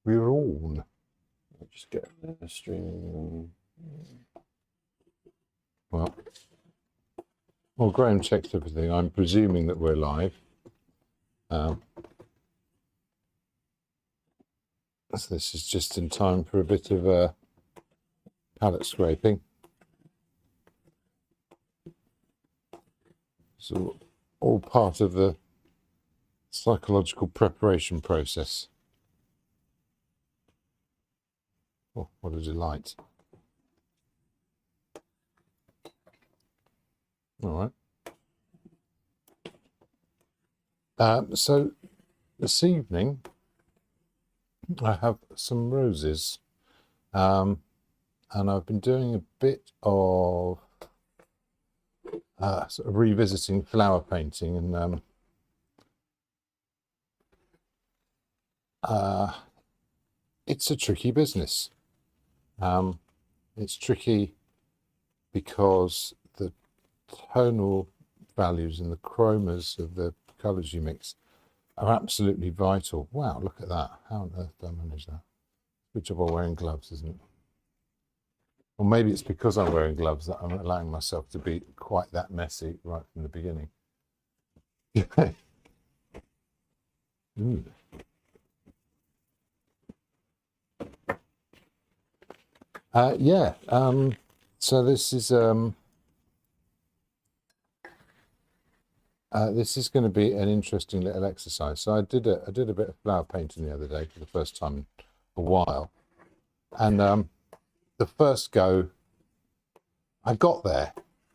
We're on. I'll just get the streaming. Well, Graham checked everything. I'm presuming that we're live. So this is just in time for a bit of palette scraping. So all part of the psychological preparation process. Oh, what a delight. All right. So this evening I have some roses, and I've been doing a bit of sort of revisiting flower painting, and it's a tricky business. It's tricky because the tonal values and the chromas of the colours you mix are absolutely vital. Wow, look at that. How on earth do I manage that? Good job I'm wearing gloves, isn't it? Or maybe it's because I'm wearing gloves that I'm allowing myself to be quite that messy right from the beginning. Yeah, so this is going to be an interesting little exercise. So I did a bit of flower painting the other day for the first time in a while, and the first go, I got there.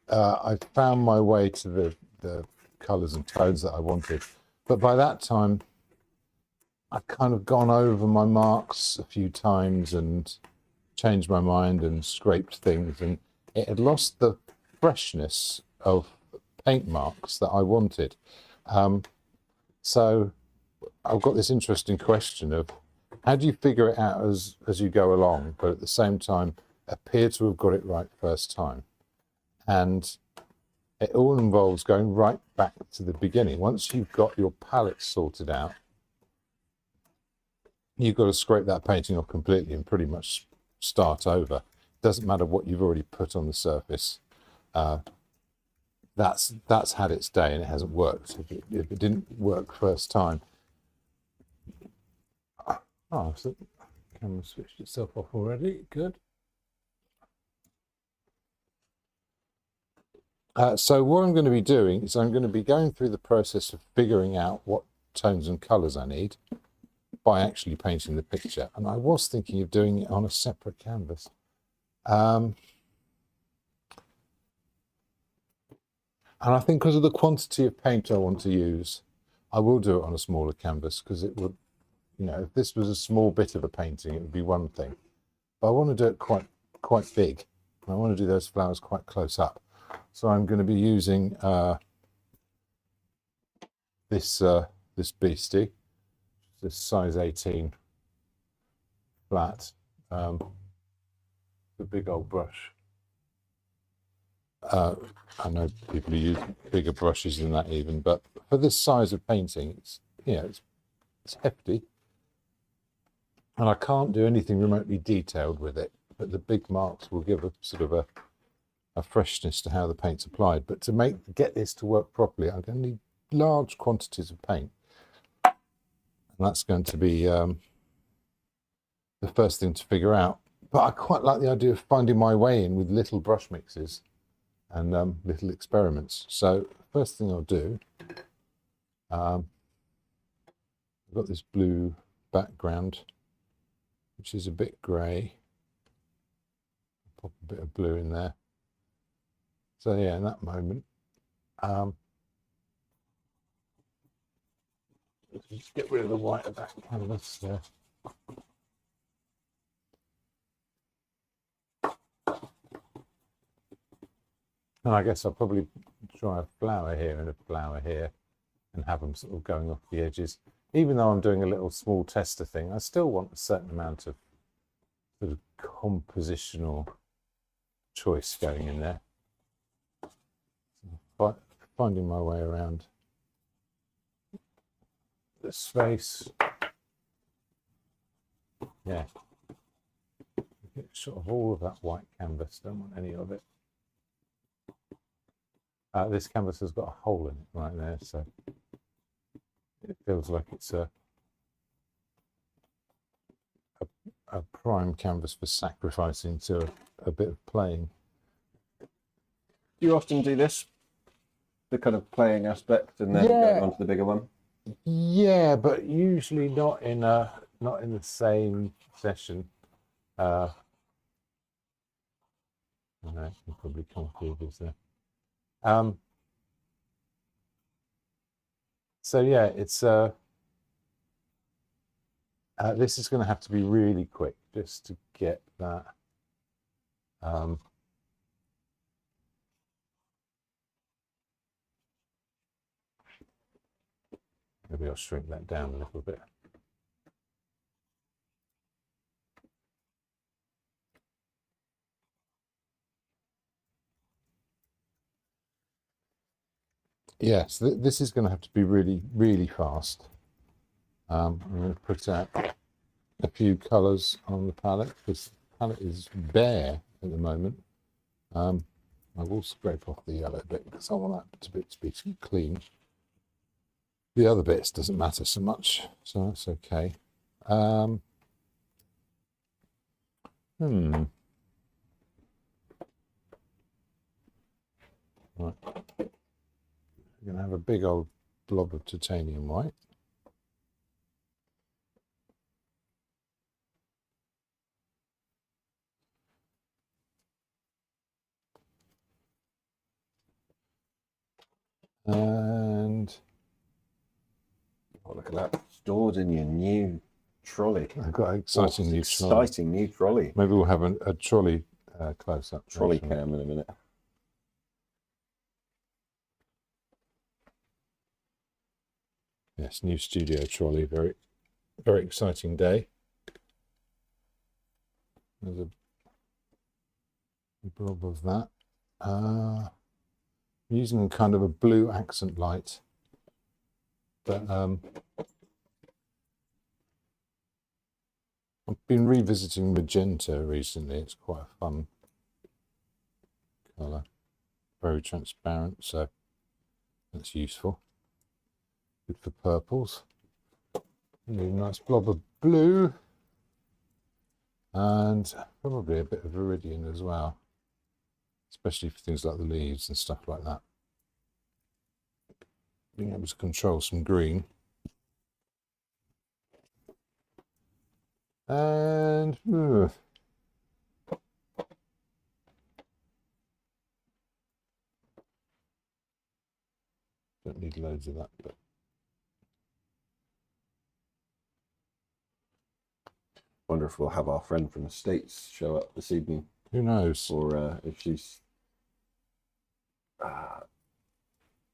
I found my way to the colours and tones that I wanted, but by that time, I'd kind of gone over my marks a few times and changed my mind and scraped things, and it had lost the freshness of paint marks that I wanted. So I've got this interesting question of how do you figure it out as you go along, but at the same time appear to have got it right first time? And it all involves going right back to the beginning. Once you've got your palette sorted out, you've got to scrape that painting off completely and pretty much start over. It doesn't matter what you've already put on the surface. That's had its day and it hasn't worked. If it didn't work first time. Oh, so the camera switched itself off already. Good. So what I'm going to be doing is I'm going to be going through the process of figuring out what tones and colours I need by actually painting the picture. And I was thinking of doing it on a separate canvas. And I think because of the quantity of paint I want to use, I will do it on a smaller canvas, because it would, you know, if this was a small bit of a painting, it would be one thing. But I want to do it quite big. I want to do those flowers quite close up. So I'm going to be using this beastie, this size 18 flat, the big old brush. I know people who use bigger brushes than that even, but for this size of painting, it's, you know, it's hefty, and I can't do anything remotely detailed with it. But the big marks will give a sort of a freshness to how the paint's applied. But to get this to work properly, I'm going to need large quantities of paint, and that's going to be the first thing to figure out. But I quite like the idea of finding my way in with little brush mixes and little experiments. So first thing I'll do, I've got this blue background, which is a bit grey. Pop a bit of blue in there. So yeah, in that moment, let's just get rid of the white of that canvas there. And I guess I'll probably try a flower here and a flower here and have them sort of going off the edges. Even though I'm doing a little small tester thing, I still want a certain amount of sort of compositional choice going in there. But finding my way around the space. yeah, get sort of all of that white canvas. Don't want any of it. This canvas has got a hole in it right there, so it feels like it's a prime canvas for sacrificing to a bit of playing. Do you often do this, the kind of playing aspect, and then go on to the bigger one? Yeah, but usually not in the same session. I know you can probably confuse this there. So yeah, it's this is going to have to be really quick just to get that. Maybe I'll shrink that down a little bit. Yes, this is going to have to be really, really fast. I'm going to put out a few colours on the palette because the palette is bare at the moment. I will scrape off the yellow bit because I want that bit to be clean. The other bits doesn't matter so much, so that's okay. Right. We're going to have a big old blob of titanium white. And oh, look at that, stored in your new trolley. I've got an exciting new trolley. Maybe we'll have a trolley close-up. Trolley cam in a minute. Yes, new studio trolley. Very, very exciting day. There's a blob of that. I'm using kind of a blue accent light, but I've been revisiting magenta recently. It's quite a fun colour, very transparent, so that's useful. Good for purples. Need a nice blob of blue, and probably a bit of iridium as well, especially for things like the leaves and stuff like that. Being able to control some green. And don't need loads of that, but wonder if we'll have our friend from the States show up this evening. Who knows? Or if she's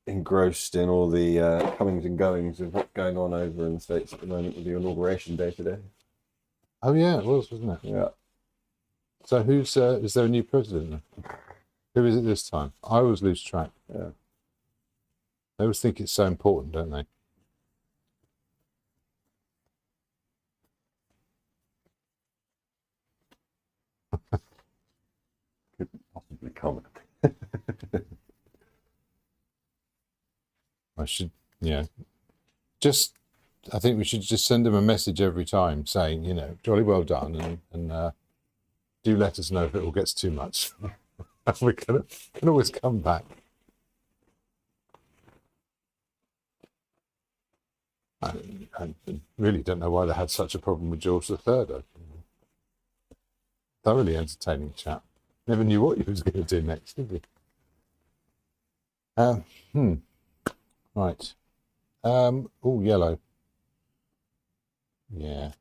engrossed in all the comings and goings of what's going on over in the States at the moment with the inauguration day today. Oh yeah, it was, wasn't it? Yeah. So who's is there a new president? Who is it this time? I always lose track. Yeah. They always think it's so important, don't they? Couldn't possibly comment. I should, yeah. I think we should just send them a message every time saying, you know, jolly well done, and do let us know if it all gets too much. We can always come back. I really don't know why they had such a problem with George III. Thoroughly entertaining chap. Never knew what he was going to do next, did he? Right. Oh, yellow. Yeah.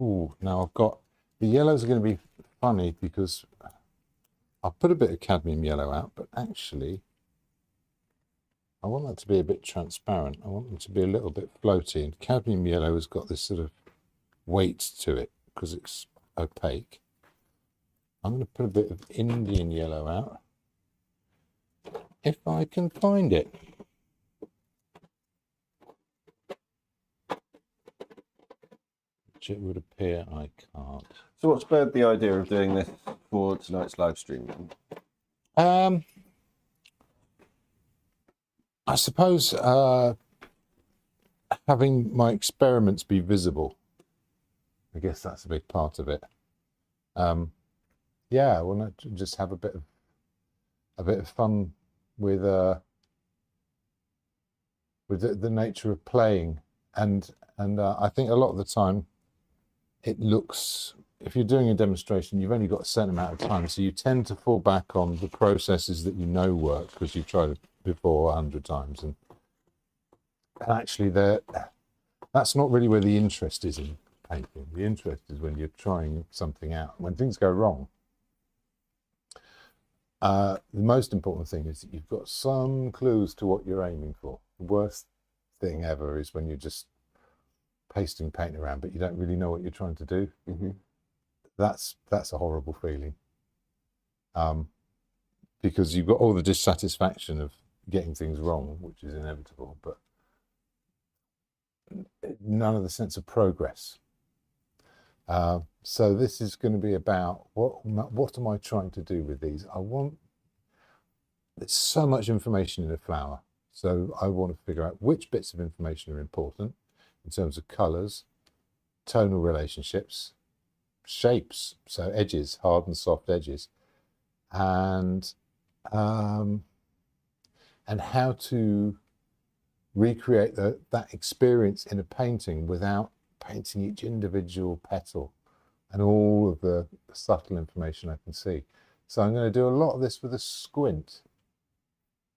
Oh, now I've got the yellows are going to be funny because I'll put a bit of cadmium yellow out, but actually I want that to be a bit transparent. I want them to be a little bit floaty, and cadmium yellow has got this sort of weight to it because it's opaque. I'm going to put a bit of Indian yellow out if I can find it. it would appear I can't. So what spurred the idea of doing this for tonight's live stream then? I suppose having my experiments be visible. I guess that's a big part of it. Yeah, I want to just have a bit of fun with the nature of playing, and I think a lot of the time it looks, if you're doing a demonstration, you've only got a certain amount of time, so you tend to fall back on the processes that you know work because you've tried it before 100 times, and actually that's not really where the interest is in painting. The interest is when you're trying something out. When things go wrong, the most important thing is that you've got some clues to what you're aiming for. The worst thing ever is when you're just pasting paint around but you don't really know what you're trying to do. That's a horrible feeling, because you've got all the dissatisfaction of getting things wrong, which is inevitable, but none of the sense of progress. So this is going to be about what am I trying to do with these? There's so much information in a flower, so I want to figure out which bits of information are important in terms of colors, tonal relationships, shapes, so edges, hard and soft edges, and how to recreate that experience in a painting without painting each individual petal and all of the subtle information I can see. So I'm going to do a lot of this with a squint,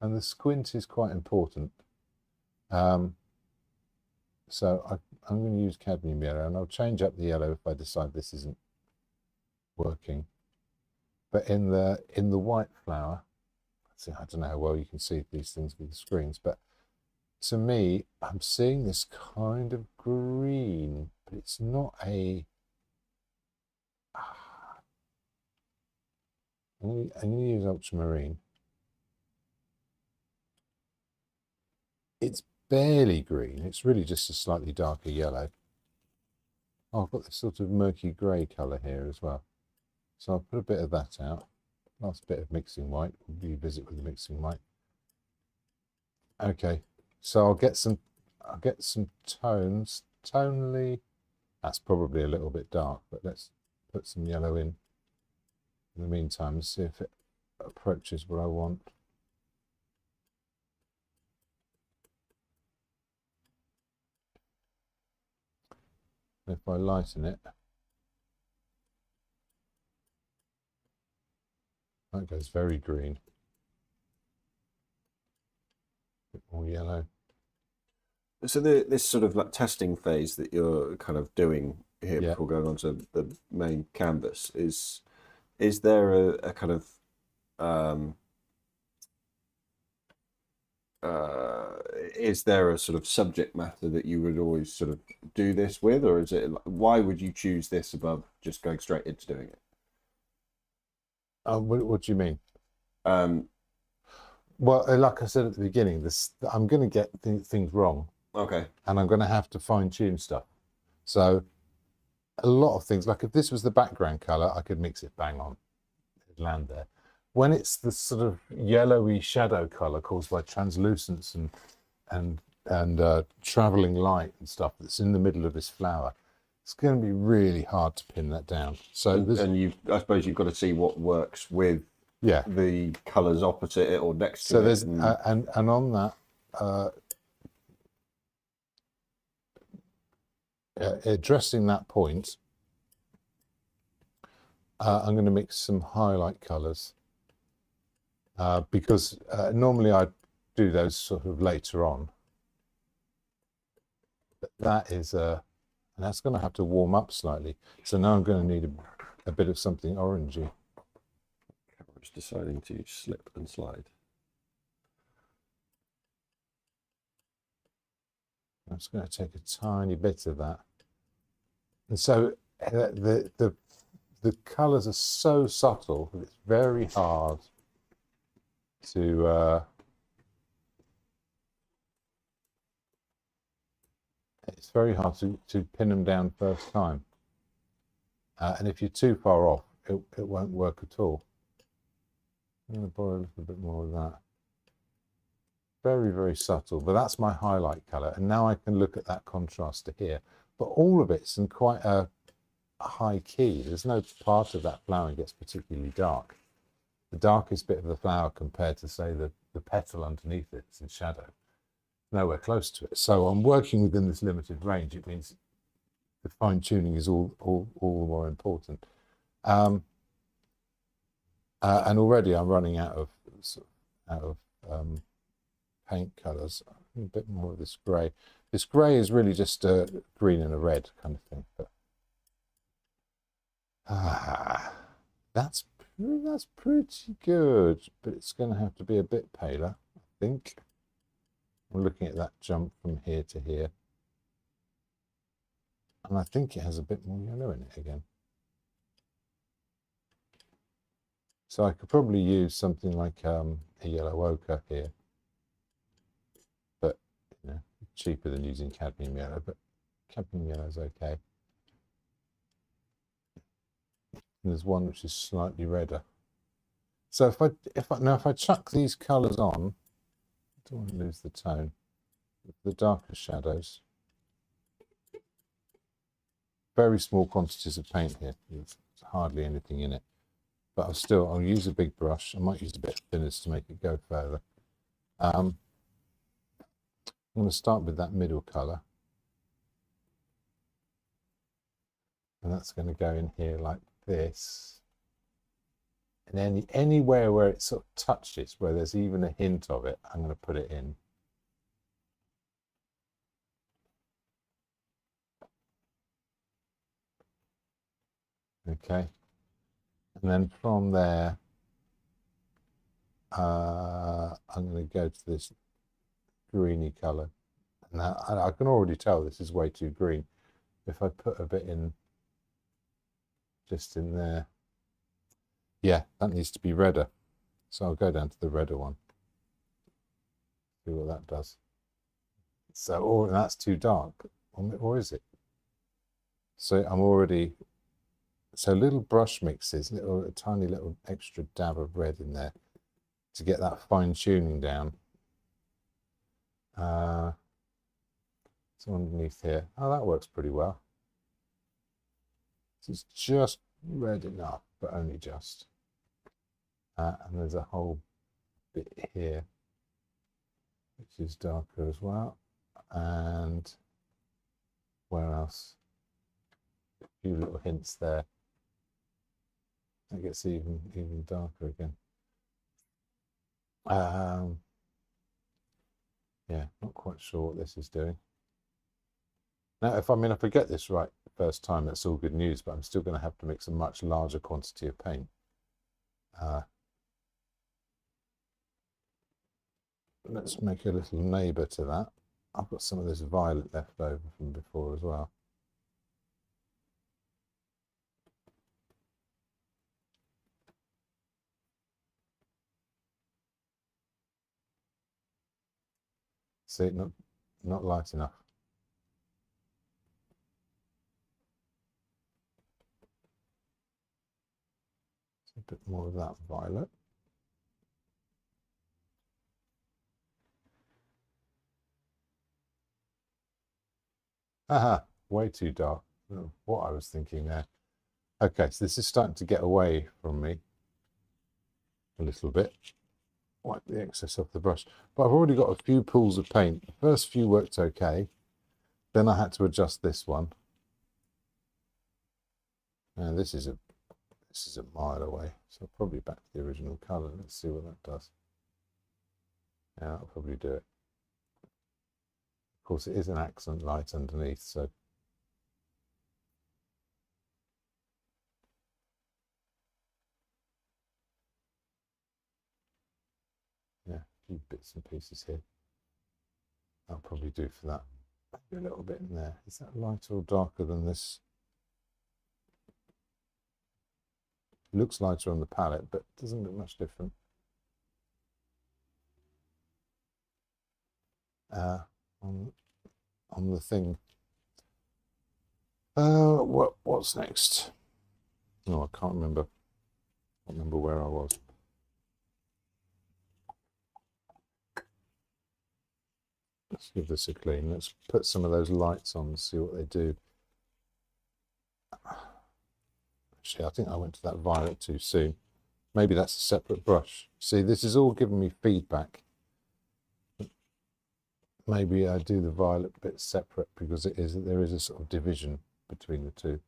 and the squint is quite important. So I'm going to use cadmium yellow, and I'll change up the yellow if I decide this isn't working. But in the white flower, I don't know how well you can see these things with the screens, but to me, I'm seeing this kind of green, but it's not a... I'm going to use ultramarine. It's barely green. It's really just a slightly darker yellow. Oh, I've got this sort of murky grey colour here as well. So I'll put a bit of that out. Last bit of mixing white. We'll revisit with the mixing white. Okay, so I'll get some tones. Tonally, that's probably a little bit dark, but let's put some yellow in the meantime and see if it approaches what I want. If I lighten it, that goes very green. A bit more yellow. So this sort of like testing phase that you're kind of doing here before going on to the main canvas, is there a kind of is there a sort of subject matter that you would always sort of do this with, or is it, why would you choose this above just going straight into doing it? What do you mean? Well, like I said at the beginning, I'm going to get things wrong. Okay. And I'm going to have to fine tune stuff. So a lot of things, like if this was the background color, I could mix it bang on, it'd land there. When it's the sort of yellowy shadow color caused by translucence and traveling light and stuff that's in the middle of this flower, it's going to be really hard to pin that down. So I suppose you've got to see what works with the colors opposite it or next to it. So there's and on that, addressing that point, I'm going to mix some highlight colors, because normally I do those sort of later on, but that is and that's going to have to warm up slightly. So now I'm going to need a bit of something orangey. Camera's deciding to slip and slide. I'm just going to take a tiny bit of that. And so the colours are so subtle that it's very hard to it's very hard to pin them down first time. And if you're too far off, it won't work at all. I'm going to borrow a little bit more of that. Very, very subtle, but that's my highlight colour. And now I can look at that contrast to here. But all of it's in quite a high key. There's no part of that flowering gets particularly dark. The darkest bit of the flower compared to, say, the petal underneath it is in shadow. Nowhere close to it. So I'm working within this limited range. It means the fine tuning is all the more important. And already I'm running out of paint colours. A bit more of this grey. This grey is really just a green and a red kind of thing. But that's pretty good, but it's going to have to be a bit paler, I think. I'm looking at that jump from here to here, and I think it has a bit more yellow in it again. So I could probably use something like a yellow ochre here, but you know, cheaper than using cadmium yellow. But cadmium yellow is okay. And there's one which is slightly redder. So if I chuck these colours on, I don't want to lose the tone. The darker shadows. Very small quantities of paint here. There's hardly anything in it. But I'll use a big brush. I might use a bit of thinners to make it go further. I'm going to start with that middle colour. And that's going to go in here like this. And anywhere where it sort of touches, where there's even a hint of it, I'm going to put it in. Okay. And then from there, I'm going to go to this greeny colour. Now, I can already tell this is way too green. If I put a bit in, just in there, yeah, that needs to be redder. So I'll go down to the redder one. See what that does. So, or that's too dark, or is it? So I'm already, so little brush mixes, a tiny little extra dab of red in there to get that fine tuning down. So underneath here, oh, that works pretty well. So it's just red enough, but only just. And there's a whole bit here, which is darker as well. And where else? A few little hints there. It gets even darker again. Yeah, not quite sure what this is doing. Now, if I get this right the first time, that's all good news, but I'm still going to have to mix a much larger quantity of paint. Let's make a little neighbour to that. I've got some of this violet left over from before as well. See, not light enough. A bit more of that violet. Aha, way too dark. What I was thinking there. Okay, so this is starting to get away from me a little bit. Wipe the excess off the brush. But I've already got a few pools of paint. The first few worked okay. Then I had to adjust this one. Now this is a mile away, so probably back to the original colour. Let's see what that does. Yeah, that'll probably do it. Of course, it is an accent light underneath, so yeah, a few bits and pieces here. That'll probably do for that. Maybe a little bit in there. Is that lighter or darker than this? It looks lighter on the palette, but doesn't look much different. On the thing, What's next? Oh, I can't remember. I can't remember where I was. Let's give this a clean. Let's put some of those lights on and see what they do. Actually, I think I went to that violet too soon. Maybe that's a separate brush. See, this is all giving me feedback. Maybe I do the violet bit separate because there is a sort of division between the two.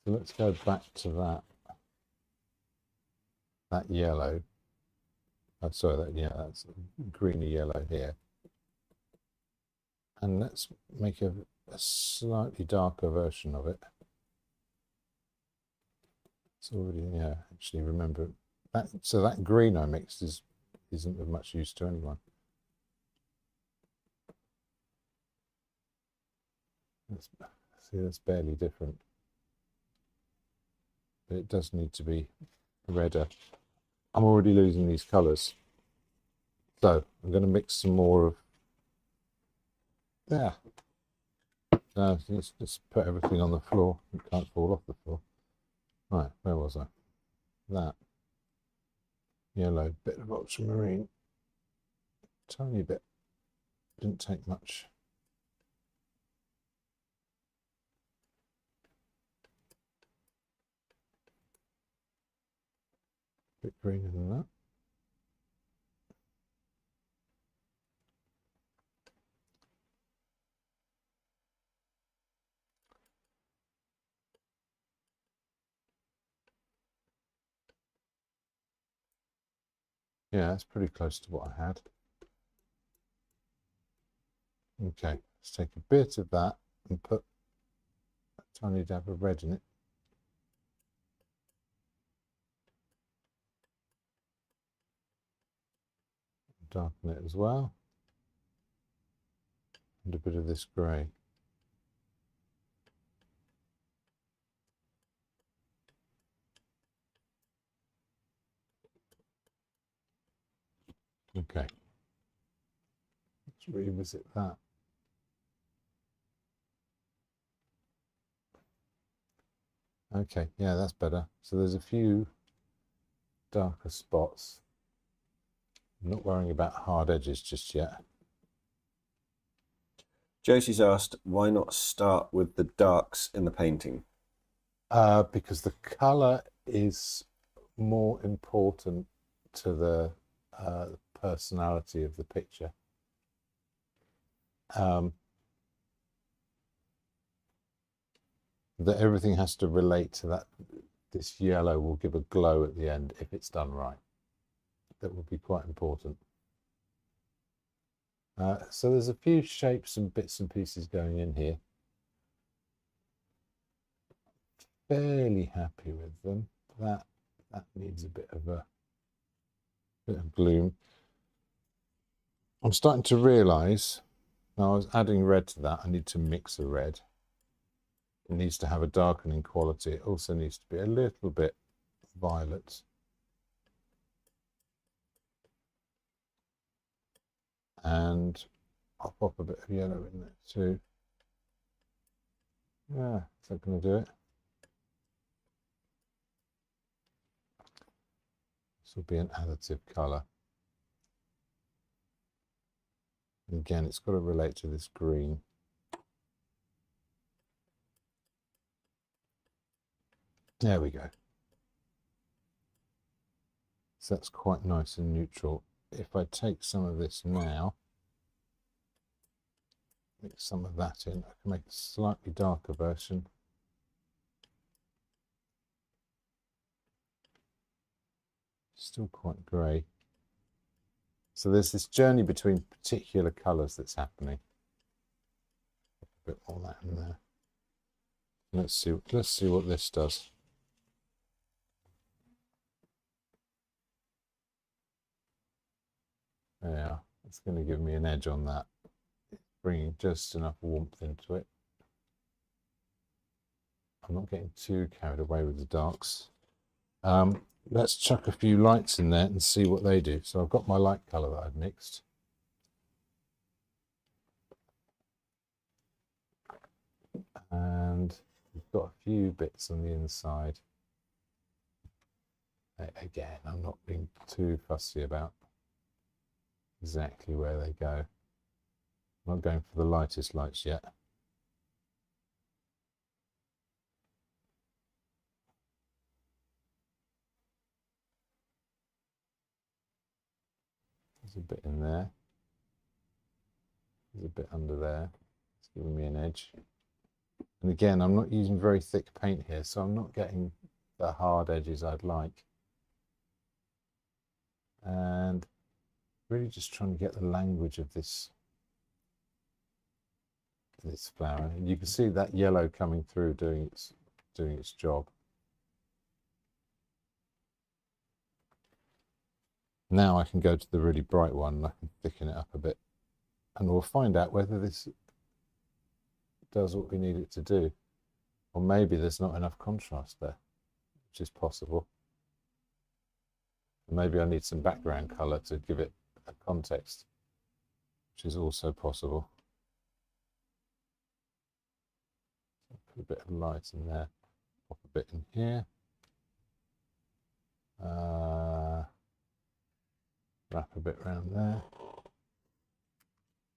So let's go back to that yellow. Oh, sorry, that's greeny yellow here. And let's make a slightly darker version of it. It's already, yeah, actually remember that. So that green I mixed isn't of much use to anyone. See, that's barely different. But it does need to be redder. I'm already losing these colours. So I'm going to mix some more of, yeah. No, let's just put everything on the floor. It can't fall off the floor. Right, where was I? That yellow bit of ultramarine. Tiny bit. Didn't take much. A bit greener than that. Yeah, that's pretty close to what I had. Okay, let's take a bit of that and put a tiny dab of red in it. Darken it as well. And a bit of this grey. Okay. Let's revisit that. Okay, yeah, that's better. So there's a few darker spots. I'm not worrying about hard edges just yet. Josie's asked, why not start with the darks in the painting? Because the colour is more important to the personality of the picture. That everything has to relate to that. This yellow will give a glow at the end if it's done right. That will be quite important. So there's a few shapes and bits and pieces going in here. Fairly happy with them. That needs a bit of gloom. I'm starting to realise, now I was adding red to that, I need to mix a red. It needs to have a darkening quality. It also needs to be a little bit violet. And I'll pop a bit of yellow in there too. Yeah, is that going to do it? This will be an additive colour. And again, it's got to relate to this green. There we go. So that's quite nice and neutral. If I take some of this now, mix some of that in, I can make a slightly darker version. Still quite grey. So there's this journey between particular colours that's happening. A bit more of that in there. Let's see what this does. Yeah, it's going to give me an edge on that, bringing just enough warmth into it. I'm not getting too carried away with the darks. Let's chuck a few lights in there and see what they do. So I've got my light colour that I've mixed. got a few bits on the inside. Again, I'm not being too fussy about exactly where they go. I'm not going for the lightest lights yet. There's a bit in there. There's a bit under there. It's giving me an edge. And again, I'm not using very thick paint here, so I'm not getting the hard edges I'd like. And really just trying to get the language of this flower. And you can see that yellow coming through doing its job. Now I can go to the really bright one and I can thicken it up a bit. And we'll find out whether this does what we need it to do. Or maybe there's not enough contrast there, which is possible. And maybe I need some background colour to give it a context, which is also possible. So put a bit of light in there, pop a bit in here. Wrap a bit around there.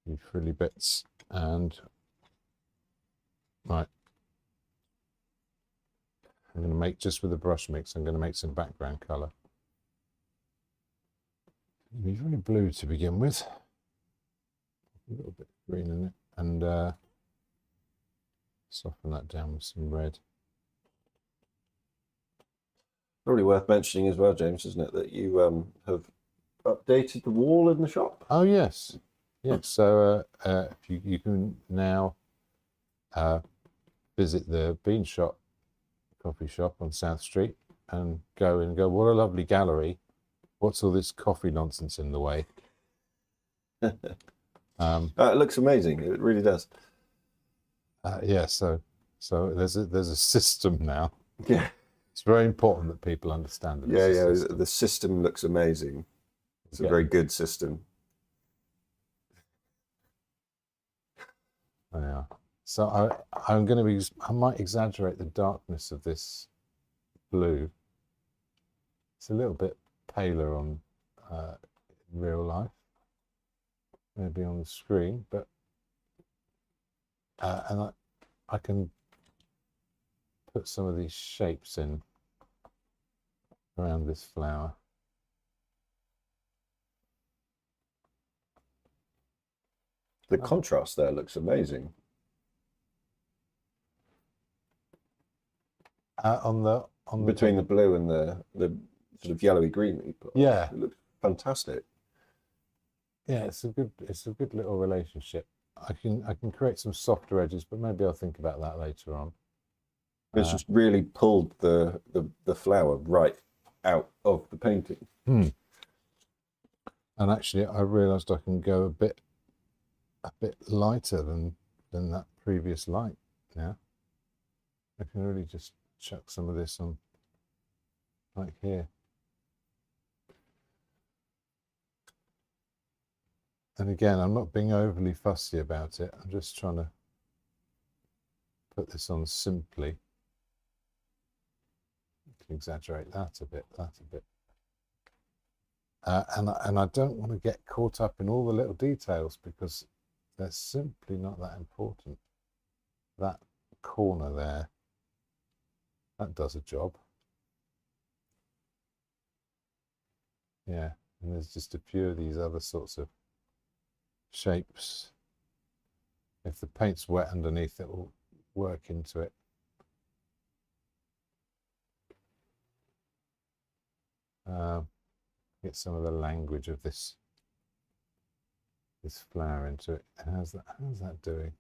Few frilly bits, and right. I'm going to make, just with the brush mix, I'm going to make some background colour. It'll be very blue to begin with. A little bit of green in it, and soften that down with some red. Probably worth mentioning as well, James, isn't it, that you have updated the wall in the shop? Oh yes, yes. So if you can now visit the Bean Shop coffee shop on South Street and go in and go, what a lovely gallery. What's all this coffee nonsense in the way? It looks amazing. It really does. Yeah, so there's a system now. Yeah, it's very important that people understand that. Yeah. The system looks amazing. It's a very good system. Yeah. So I'm going to be. I might exaggerate the darkness of this blue. It's a little bit paler on in real life, maybe on the screen, but and I can put some of these shapes in around this flower. The contrast there looks amazing. Between the blue and the sort of yellowy green that you put. Yeah, it looks fantastic. Yeah, it's a good little relationship. I can create some softer edges, but maybe I'll think about that later on. It's just really pulled the flower right out of the painting. And actually, I realised I can go a bit lighter than that previous light now. I can really just chuck some of this on, like here. And again, I'm not being overly fussy about it. I'm just trying to put this on simply. You can exaggerate that a bit, and I don't want to get caught up in all the little details because they're simply not that important. That corner there, that does a job. Yeah, and there's just a few of these other sorts of shapes. If the paint's wet underneath, it will work into it. Get some of the language of this flower into it. How's that doing?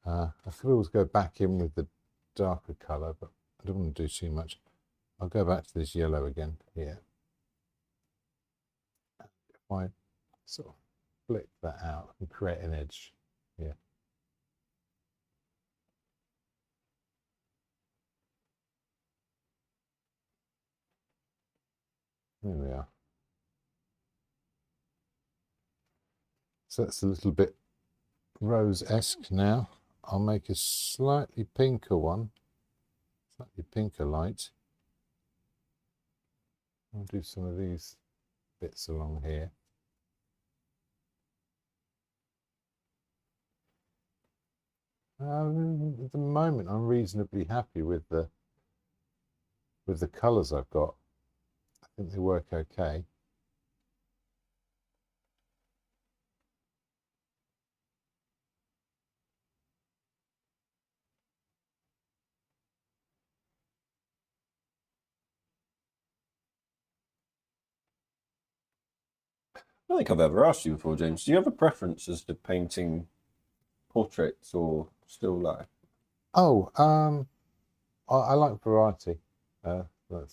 I could always go back in with the darker colour, but I don't want to do too much. I'll go back to this yellow again here. If I sort of flick that out and create an edge here. There we are. So it's a little bit rose-esque now. I'll make a slightly pinker one, slightly pinker light. I'll do some of these bits along here. At the moment, I'm reasonably happy with the colours I've got. I think they work okay. I don't think I've ever asked you before, James. Do you have a preference as to painting portraits or still life? Oh, I like variety. That's the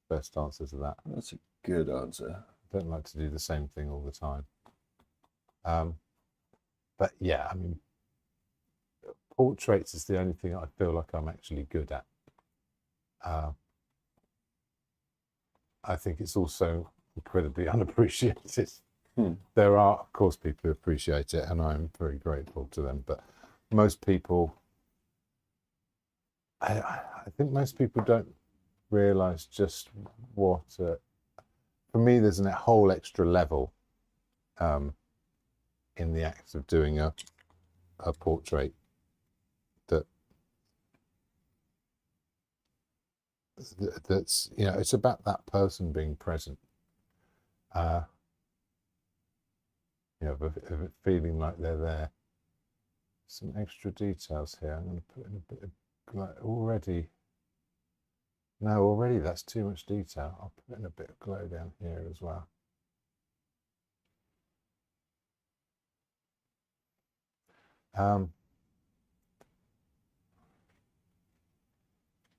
best answer to that. That's a good answer. I don't like to do the same thing all the time. But yeah, I mean, portraits is the only thing I feel like I'm actually good at. I think it's also incredibly unappreciated. There are, of course, people who appreciate it, and I'm very grateful to them. But most people, I think most people don't realise just what. For me, there's a whole extra level in the act of doing a portrait that's, you know, it's about that person being present. You know, of it feeling like they're there. Some extra details here. I'm going to put in a bit of already. No, already that's too much detail. I'll put in a bit of glow down here as well.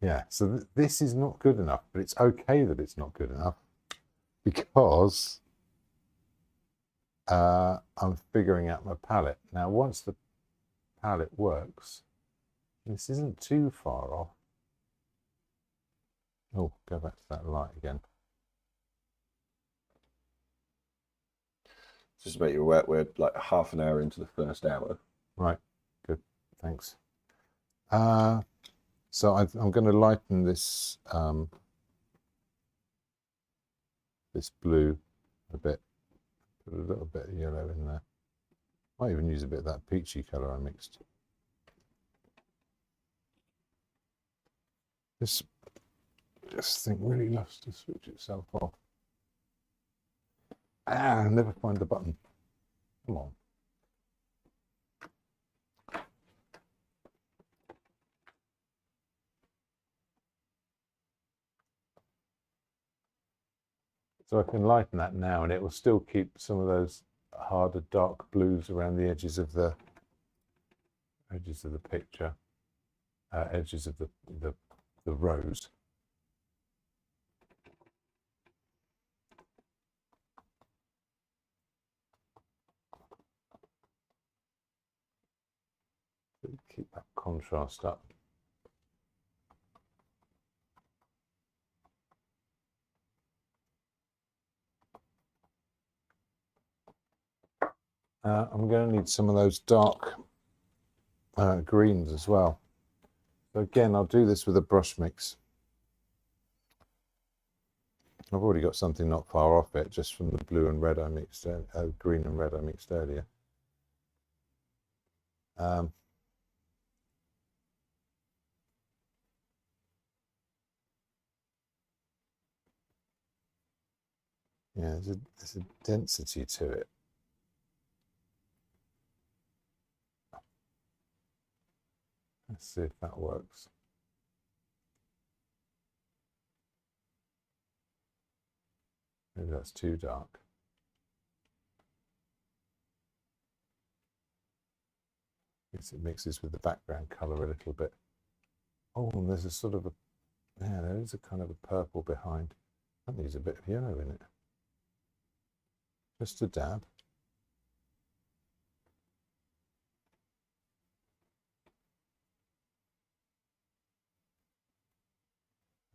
Yeah, so this is not good enough, but it's okay that it's not good enough because I'm figuring out my palette. Now, once the palette works, this isn't too far off. Oh, go back to that light again. Just to make you aware, we're like half an hour into the first hour. Right, good, thanks. So I'm going to lighten this this blue a bit, put a little bit of yellow in there. Might even use a bit of that peachy colour I mixed. This thing really loves to switch itself off. I never find the button. Come on. So I can lighten that now, and it will still keep some of those harder dark blues around the edges of the picture, edges of the rose. Keep that contrast up. I'm going to need some of those dark greens as well. So again, I'll do this with a brush mix. I've already got something not far off it, just from the blue and red I mixed, green and red I mixed earlier. Yeah, there's a density to it. Let's see if that works. Maybe that's too dark. It mixes with the background colour a little bit. Oh, and there's a sort of yeah, there is a kind of a purple behind. That needs a bit of yellow in it. Just a dab.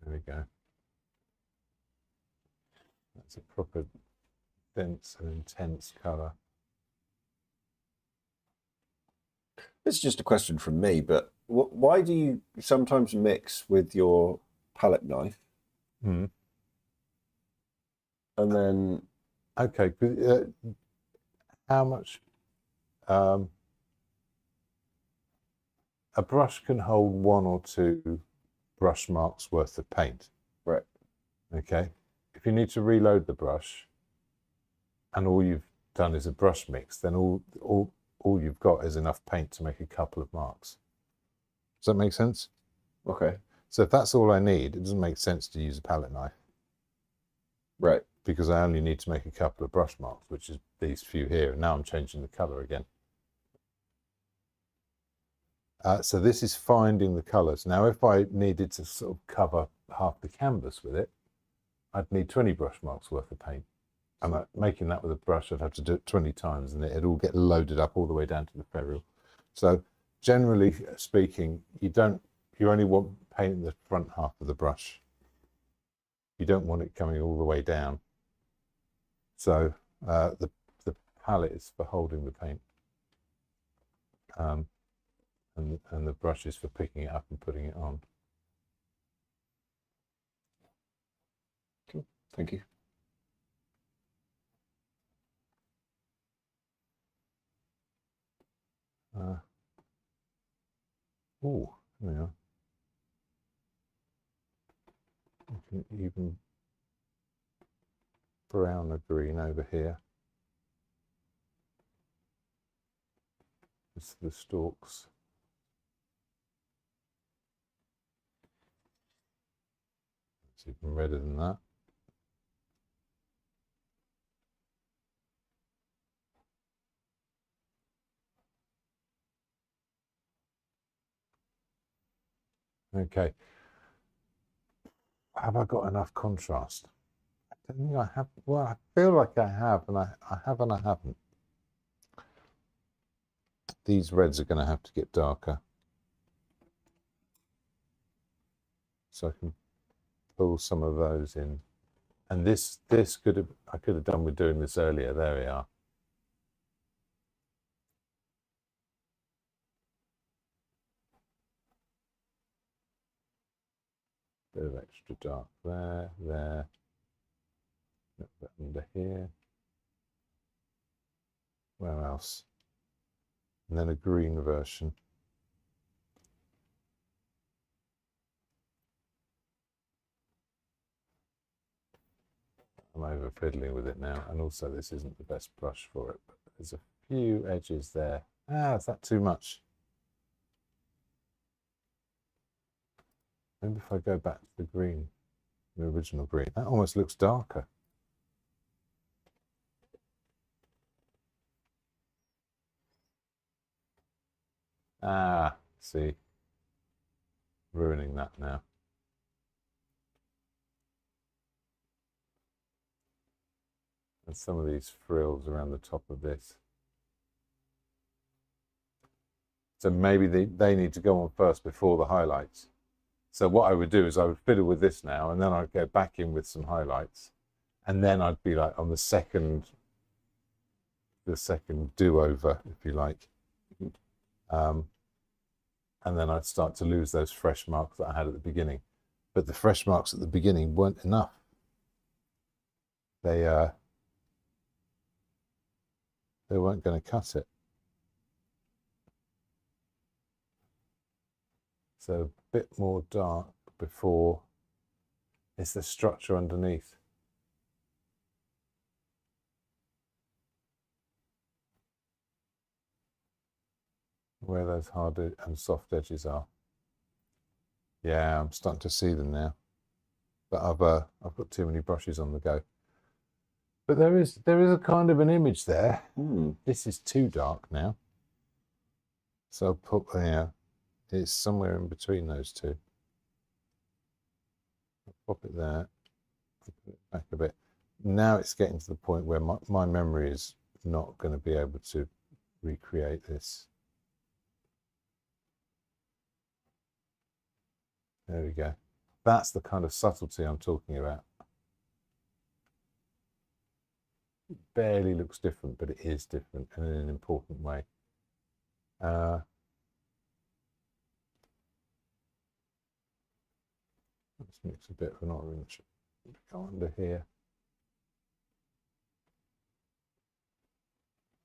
There we go. That's a proper dense and intense colour. It's just a question from me, but why do you sometimes mix with your palette knife Mm. and then Okay, how much? A brush can hold 1 or 2 brush marks worth of paint. right? Okay, if you need to reload the brush and all you've done is a brush mix, then all you've got is enough paint to make a couple of marks. Does that make sense? Okay, So if that's all I need, it doesn't make sense to use a palette knife, right. because I only need to make a couple of brush marks, which is these few here, and now I'm changing the color again. So this is finding the colors. Now, if I needed to sort of cover half the canvas with it, I'd need 20 brush marks worth of paint. And making that with a brush, I'd have to do it 20 times, and it'd all get loaded up all the way down to the ferrule. So generally speaking, you only want paint in the front half of the brush. You don't want it coming all the way down. So the palette is for holding the paint. And the brush is for picking it up and putting it on. Cool. Thank you. Oh, yeah. You can even brown the green over here. It's the stalks. It's even redder than that. Okay. Have I got enough contrast? I don't think I have. Well, I feel like I have, and I have and I haven't. These reds are going to have to get darker. So I can pull some of those in. And this I could have done with doing this earlier. There we are. Bit of extra dark there, a little bit under here. Where else? And then a green version. I'm over fiddling with it now, and also this isn't the best brush for it, but there's a few edges there. Is that too much? Maybe if I go back to the green, the original green, that almost looks darker. See, ruining that now. And some of these frills around the top of this. So maybe they need to go on first before the highlights. So what I would do is I would fiddle with this now, and then I'd go back in with some highlights, and then I'd be like on the second do-over, if you like. And then I'd start to lose those fresh marks that I had at the beginning. But the fresh marks at the beginning weren't enough. They weren't going to cut it. So a bit more dark before it's the structure underneath. Where those hard and soft edges are. Yeah, I'm starting to see them now. But I've got too many brushes on the go. But there is a kind of an image there. This is too dark now. So I'll put it's somewhere in between those two. I'll pop it there. Put it back a bit. Now it's getting to the point where my memory is not going to be able to recreate this. There we go. That's the kind of subtlety I'm talking about. It barely looks different, but it is different and in an important way. mix a bit of an orange. Go under here.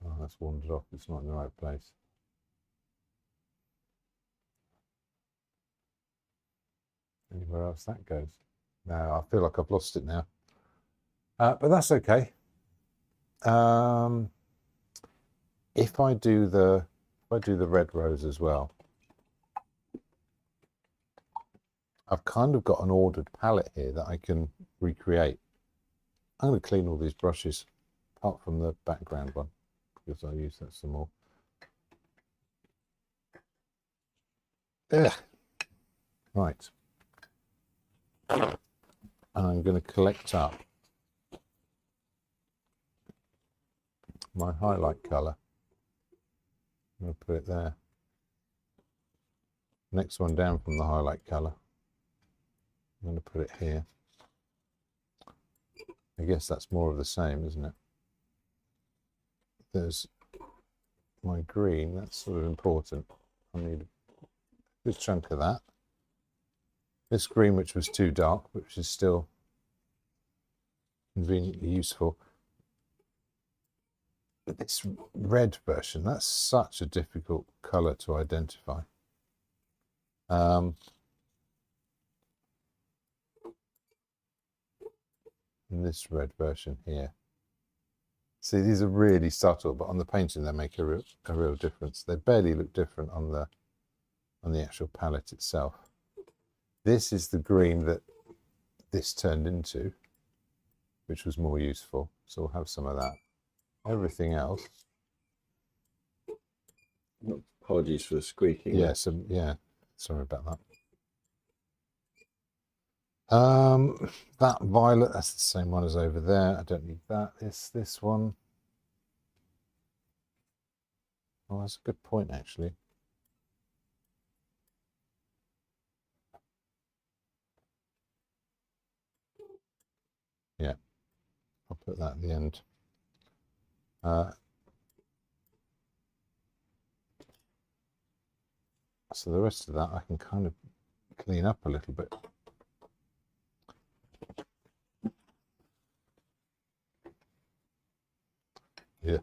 Oh, that's wandered off. It's not in the right place. Anywhere else that goes? No, I feel like I've lost it now. But that's okay. If I do the red rose as well, I've kind of got an ordered palette here that I can recreate. I'm going to clean all these brushes, apart from the background one, because I'll use that some more. Ugh. Right. And I'm going to collect up my highlight colour. I'm going to put it there. Next one down from the highlight colour. I'm going to put it here. I guess that's more of the same, isn't it? There's my green, that's sort of important. I need a good chunk of that. This green, which was too dark, which is still conveniently useful. But this red version, that's such a difficult colour to identify. In this red version here. See, these are really subtle, but on the painting they make a real difference. They barely look different on the actual palette itself. This is the green that this turned into, which was more useful. So we'll have some of that. Everything else. Apologies for the squeaking. Yeah, yeah. Sorry about that. That violet, that's the same one as over there. I don't need that. This one. Oh, that's a good point, actually. Yeah, I'll put that at the end. So the rest of that I can kind of clean up a little bit. Yeah.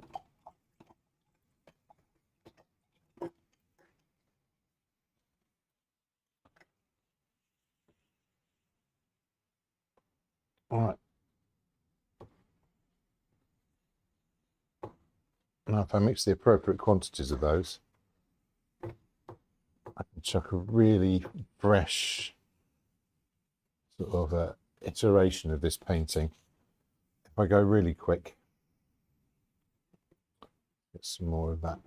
All right. Now, if I mix the appropriate quantities of those, I can chuck a really fresh sort of iteration of this painting. If I go really quick, get some more of that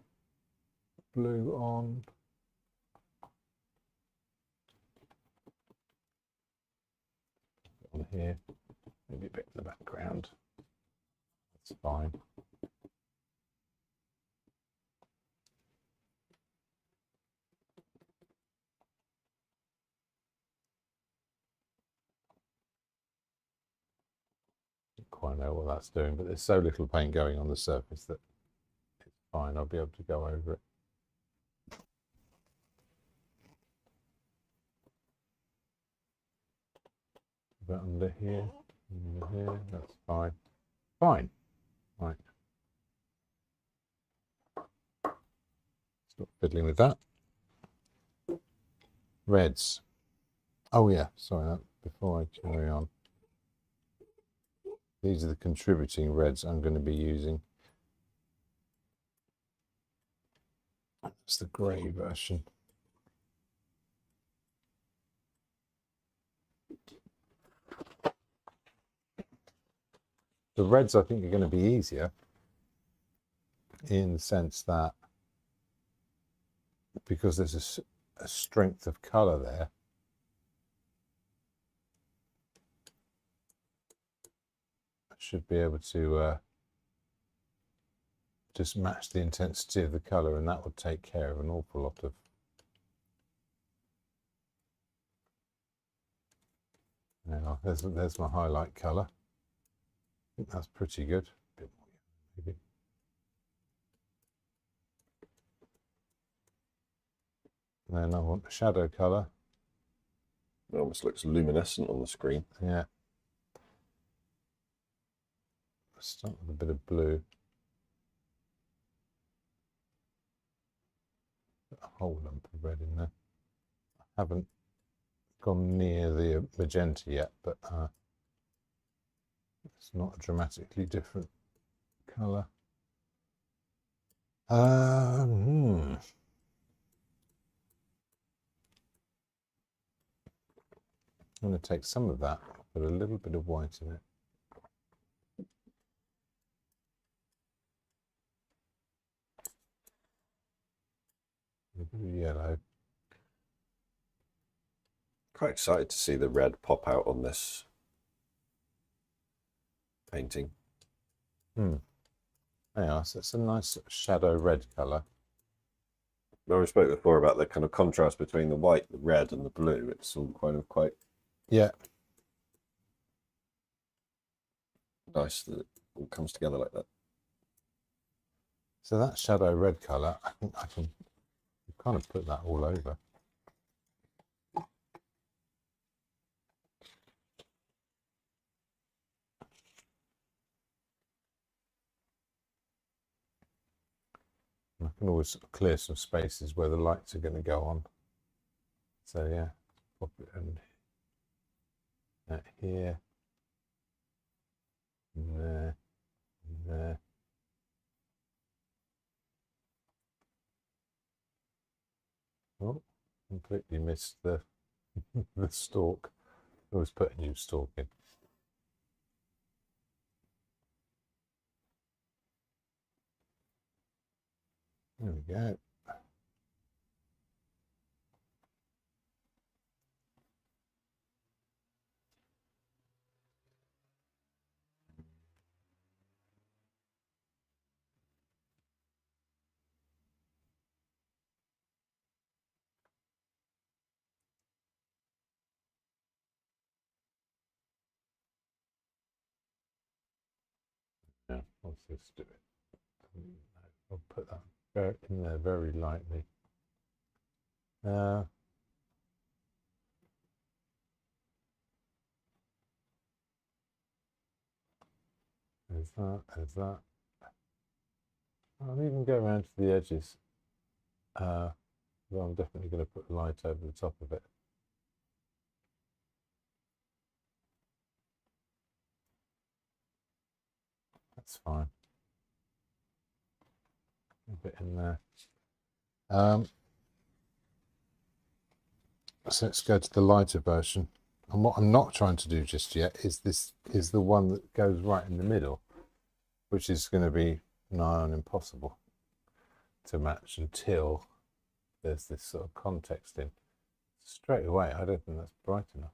blue on. On here, maybe a bit in the background. That's fine. Don't quite know what that's doing, but there's so little paint going on the surface that it's fine. I'll be able to go over it. But under here, that's fine. Fine. Right. Stop fiddling with that. Reds. Oh yeah, sorry, before I carry on. These are the contributing reds I'm going to be using. That's the grey version. The reds I think are going to be easier in the sense that because there's a strength of colour there, I should be able to just match the intensity of the colour, and that would take care of an awful lot of now. There's my highlight colour. I think that's pretty good. A bit more, maybe. Then I want the shadow colour. It almost looks luminescent on the screen. Yeah. Let's start with a bit of blue. Put a whole lump of red in there. I haven't gone near the magenta yet, but it's not a dramatically different colour. I'm going to take some of that, put a little bit of white in it. A bit of yellow. Quite excited to see the red pop out on this painting. Yeah, so it's a nice shadow red colour. We spoke before about the kind of contrast between the white, the red, and the blue. It's all kind of quite nice that it all comes together like that. So that shadow red colour, I think I can kind of put that all over. I can always sort of clear some spaces where the lights are going to go on. So yeah, pop it in here, and there, and there. Oh, completely missed the the stalk. Always put a new stalk in. There we go. Yeah, what's this do it? I'll put that in there very lightly. There's that, there's that. I'll even go around to the edges. Well, I'm definitely going to put light over the top of it. That's fine. A bit in there. So let's go to the lighter version. And what I'm not trying to do just yet is the one that goes right in the middle, which is going to be nigh on impossible to match until there's this sort of context in. Straight away, I don't think that's bright enough.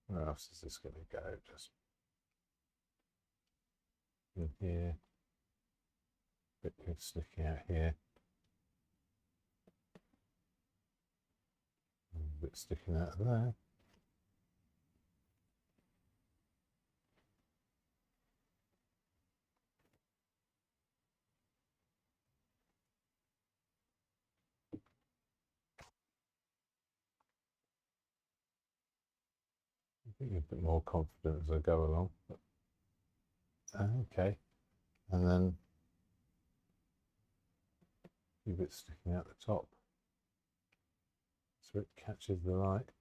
Where else is this going to go? Just in here, a bit sticking out here, a bit sticking out there. I think a bit more confident as I go along. But, okay, and then a few bits sticking out the top, so it catches the light.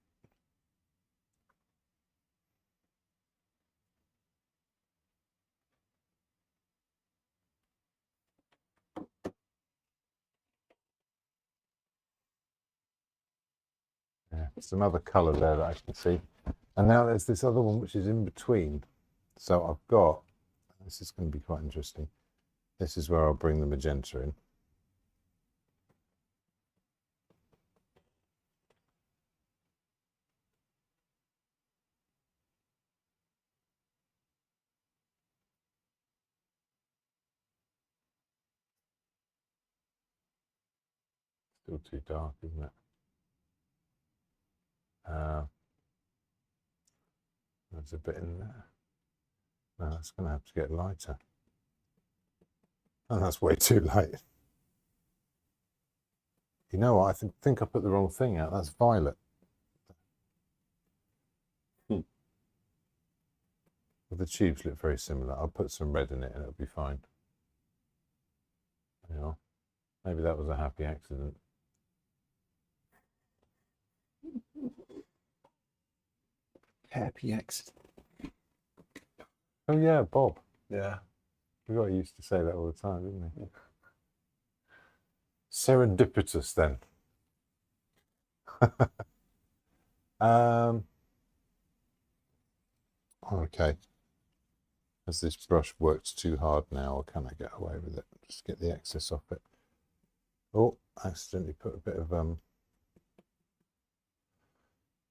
Yeah, some other colour there that I can see. And now there's this other one which is in between. So I've got, this is going to be quite interesting. This is where I'll bring the magenta in. Still too dark, isn't it? There's a bit in there. No, that's going to have to get lighter. And that's way too light. You know what? I think I put the wrong thing out. That's violet. Well, the tubes look very similar. I'll put some red in it and it'll be fine. You know, maybe that was a happy accident. Happy accident. Oh yeah, Bob. Yeah. We got used to say that all the time, didn't we? Serendipitous then. Okay. Has this brush worked too hard now, or can I get away with it? Just get the excess off it. Oh, I accidentally put a bit of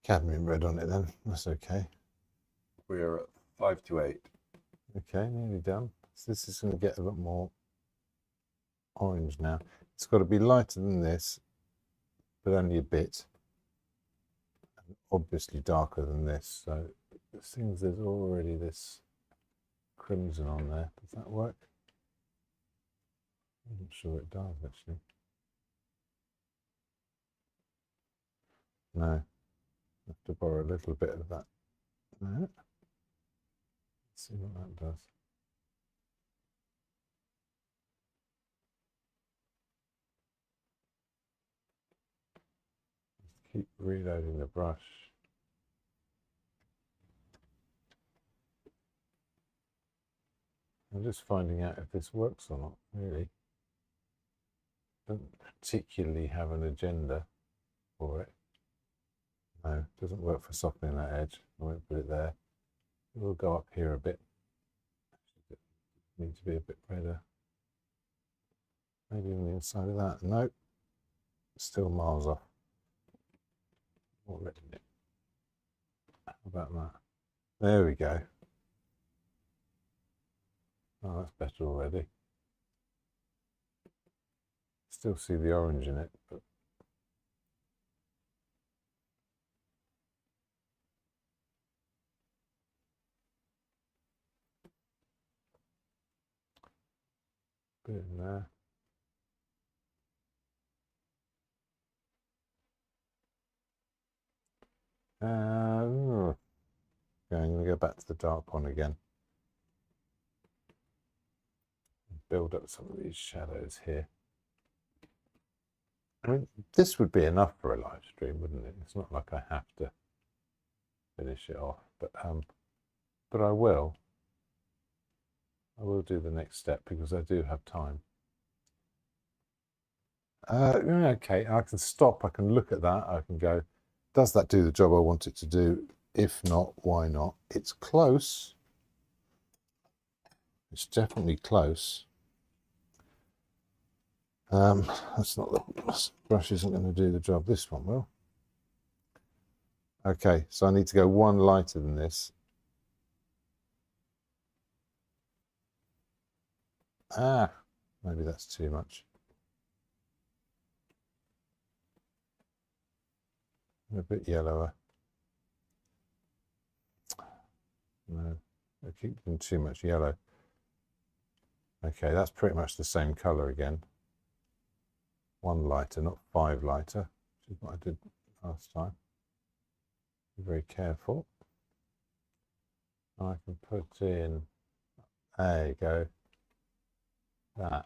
cadmium red on it then. That's okay. We are at 5 to 8. Okay, nearly done. So this is going to get a lot more orange now. It's got to be lighter than this, but only a bit. And obviously darker than this. So it seems there's already this crimson on there. Does that work? I'm not sure it does actually. No. I have to borrow a little bit of that. No. Let's see what that does. Just keep reloading the brush. I'm just finding out if this works or not, really. Don't particularly have an agenda for it. No, it doesn't work for softening that edge. I won't put it there. It will go up here a bit. It needs to be a bit redder. Maybe on the inside of that. Nope. Still miles off. More red in it. How about that? There we go. Oh, that's better already. Still see the orange in it, but bit in there. Okay, I'm going to go back to the dark one again. Build up some of these shadows here. I mean, this would be enough for a live stream, wouldn't it? It's not like I have to finish it off, but I will. I will do the next step because I do have time. Okay, I can stop. I can look at that. I can go, does that do the job I want it to do? If not, why not? It's close. It's definitely close. That's not the brush isn't going to do the job. This one will. Okay, so I need to go one lighter than this. Ah, maybe that's too much. A bit yellower. No, I keep them too much yellow. Okay, that's pretty much the same color again. One lighter, not 5 lighter, which is what I did last time. Be very careful. I can put in, there you go, that.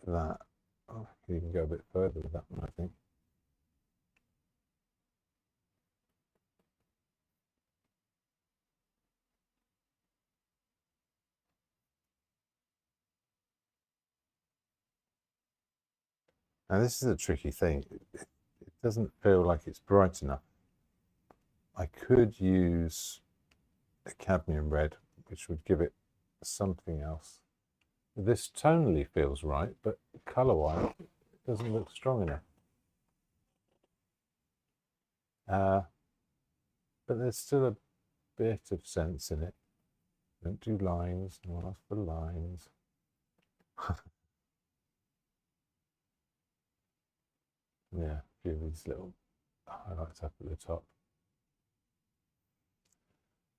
Oh, you can go a bit further with that one, I think. Now this is a tricky thing. It doesn't feel like it's bright enough. I could use a cadmium red, which would give it something else. This tonally feels right, but color-wise, it doesn't look strong enough. But there's still a bit of sense in it. Don't do lines, no one asks for lines. Yeah, a few of these little highlights up at the top.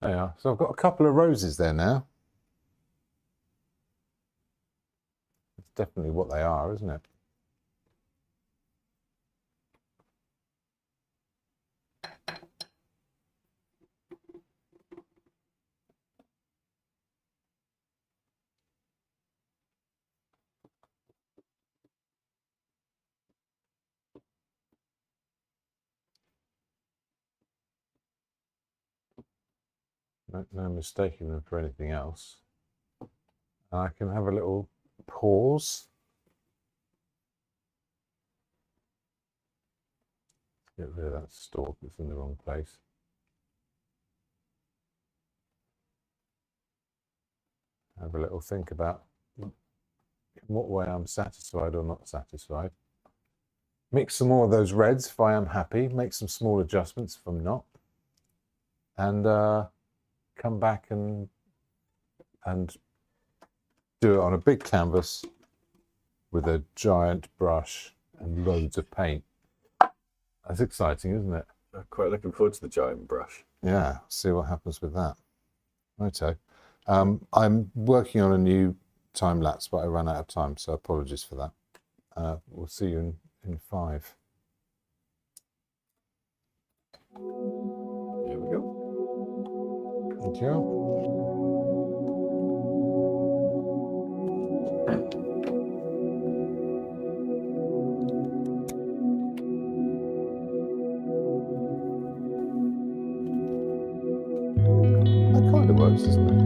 There you are. So I've got a couple of roses there now. It's definitely what they are, isn't it? No mistaking them for anything else. And I can have a little pause. Get rid of that stalk that's in the wrong place. Have a little think about in what way I'm satisfied or not satisfied. Mix some more of those reds if I am happy. Make some small adjustments if I'm not. And come back and do it on a big canvas with a giant brush and loads of paint. That's exciting, isn't it? I'm quite looking forward to the giant brush. Yeah, see what happens with that. Righto. I'm working on a new time lapse, but I ran out of time, so apologies for that. We'll see you in 5. Here we go. Thank you. That kind of works, doesn't it?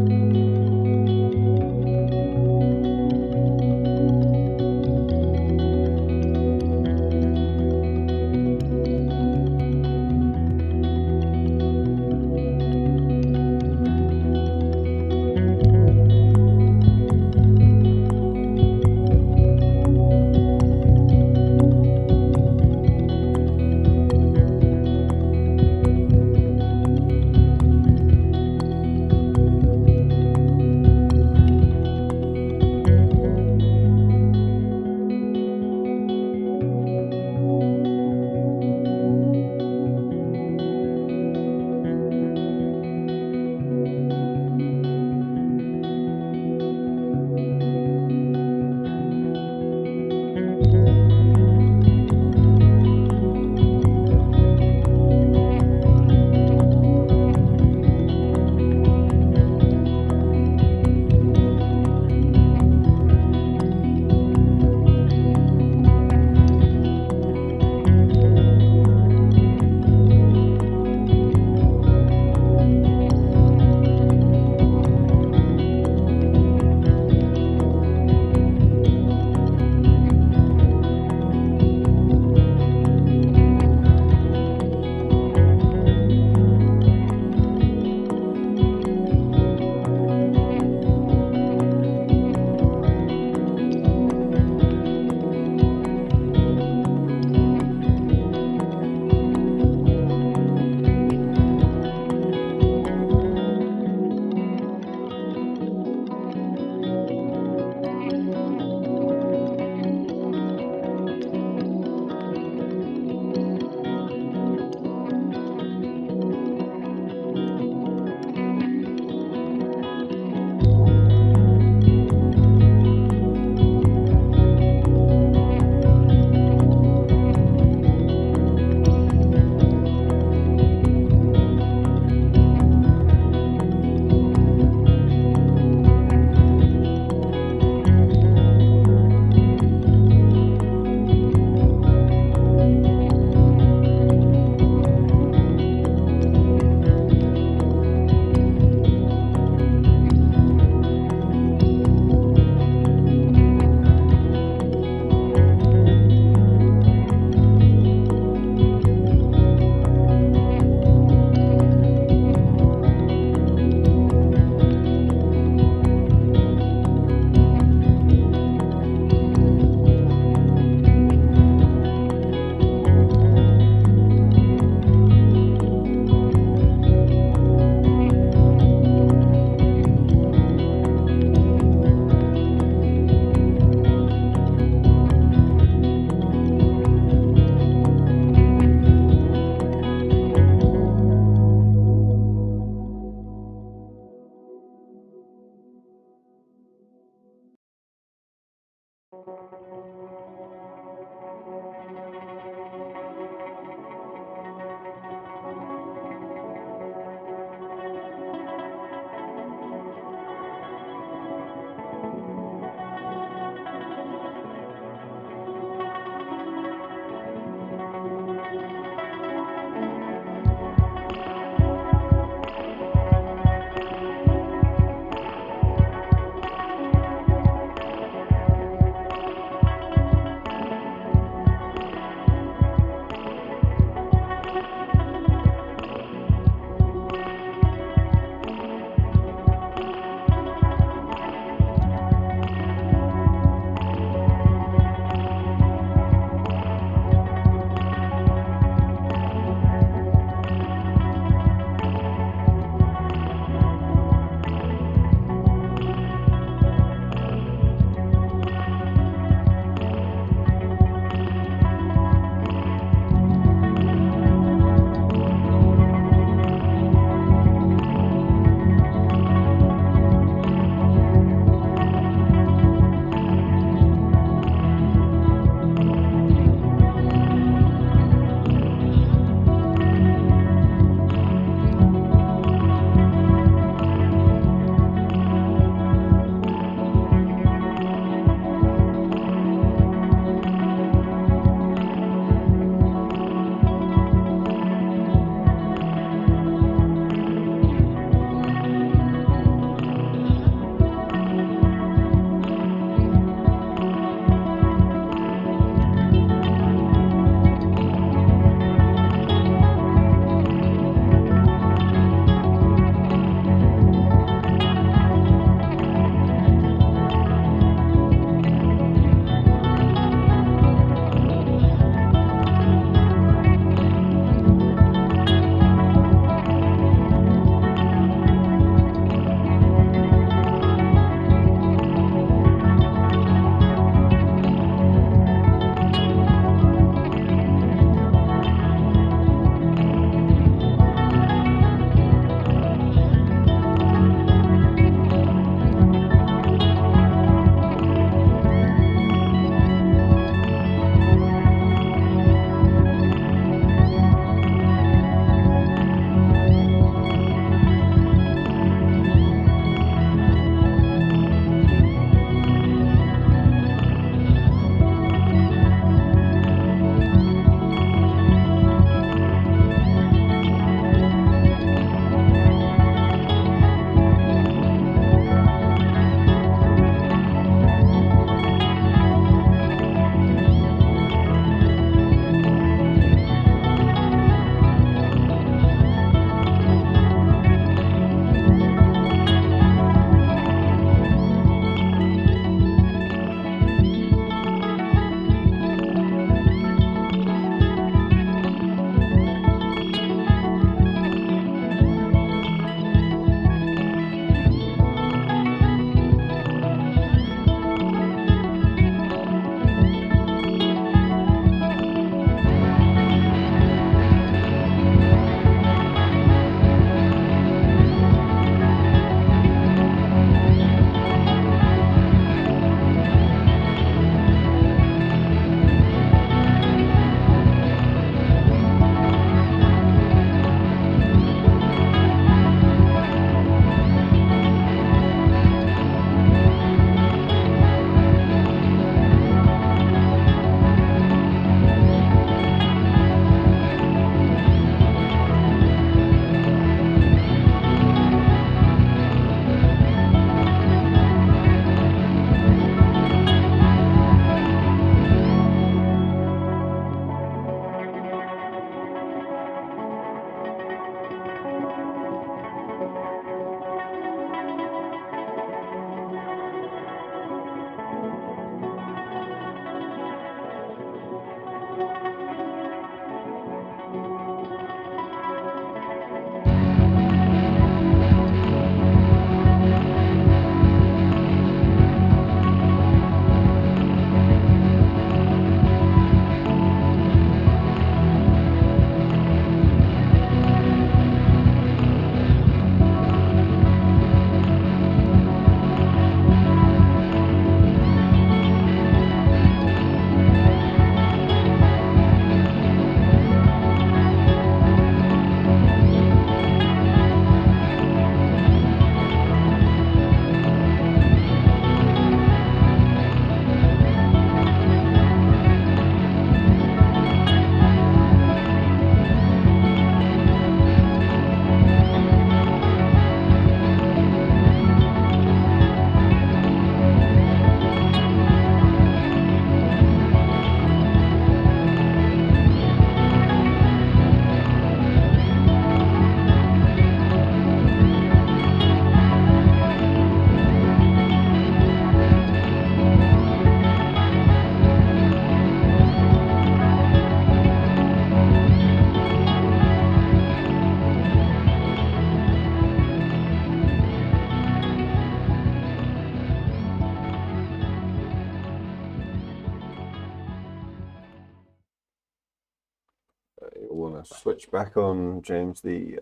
want to switch back on, James, the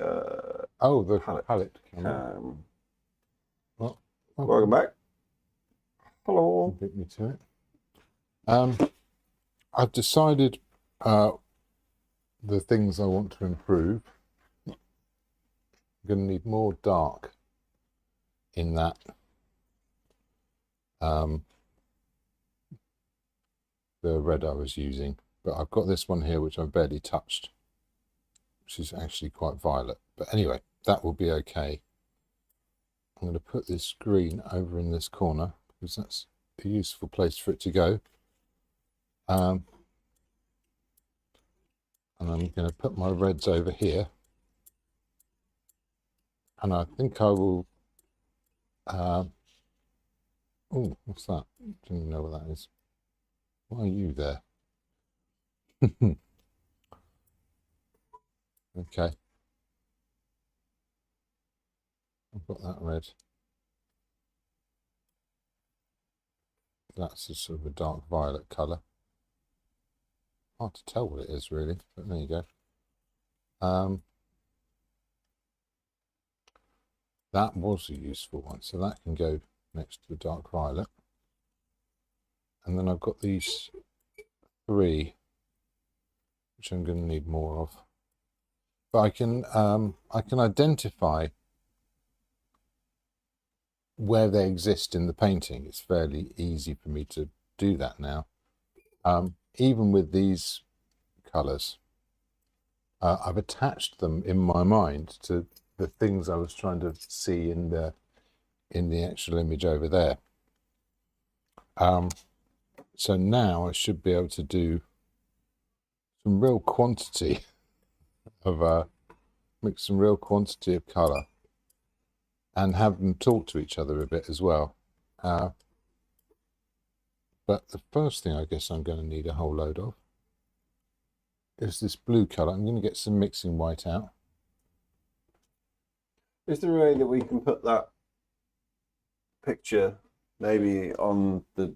the palette camera. Well, welcome back. Hello. Beat me to it. I've decided the things I want to improve. I'm going to need more dark in that. The red I was using, but I've got this one here which I've barely touched, which is actually quite violet. But anyway, that will be okay. I'm going to put this green over in this corner because that's a useful place for it to go. And I'm going to put my reds over here. And I think I will... oh, what's that? Didn't know what that is. Why are you there? Okay. I've got that red. That's a sort of a dark violet colour. Hard to tell what it is really, but there you go. That was a useful one, so that can go next to the dark violet. And then I've got these 3, which I'm going to need more of. But I can identify where they exist in the painting. It's fairly easy for me to do that now. Even with these colours, I've attached them in my mind to the things I was trying to see in the actual image over there. So now I should be able to do some real quantity of mix some real quantity of colour and have them talk to each other a bit as well. But the first thing I guess I'm going to need a whole load of is this blue colour. I'm going to get some mixing white out. Is there a way that we can put that picture maybe on the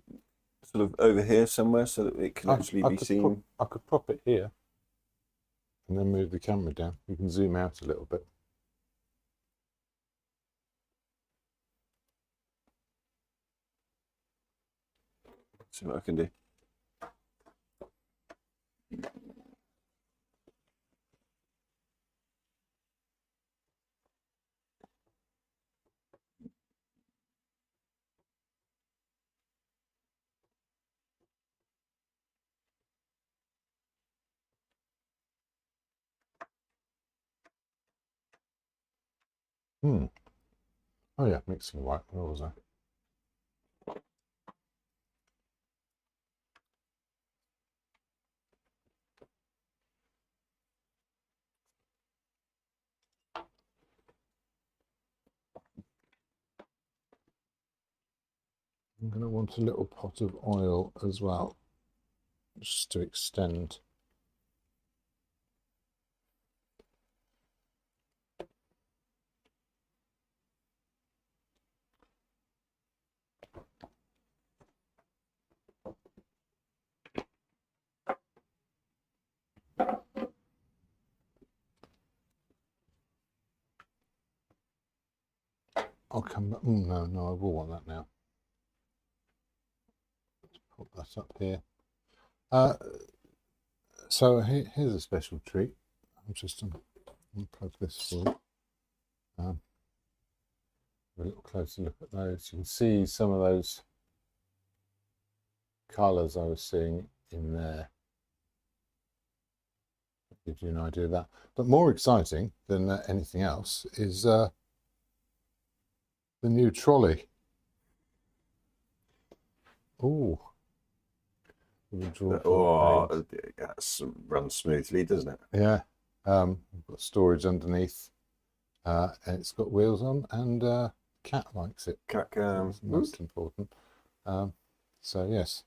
sort of over here somewhere so that it can actually be seen? I could prop it here and then move the camera down. You can zoom out a little bit. See what I can do. Oh yeah, mixing white. Where was I? I'm going to want a little pot of oil as well, just to extend. I'll come back. No, I will want that now. Let's put that up here. So here's a special treat. I'm just going to unplug this for you. A little closer look at those. You can see some of those colours I was seeing in there. Gives you an idea of that. But more exciting than anything else is the new trolley. Oh, that runs smoothly, doesn't it? Yeah. We've got storage underneath, and it's got wheels on, and cat likes it. Cat That's most important. So yes,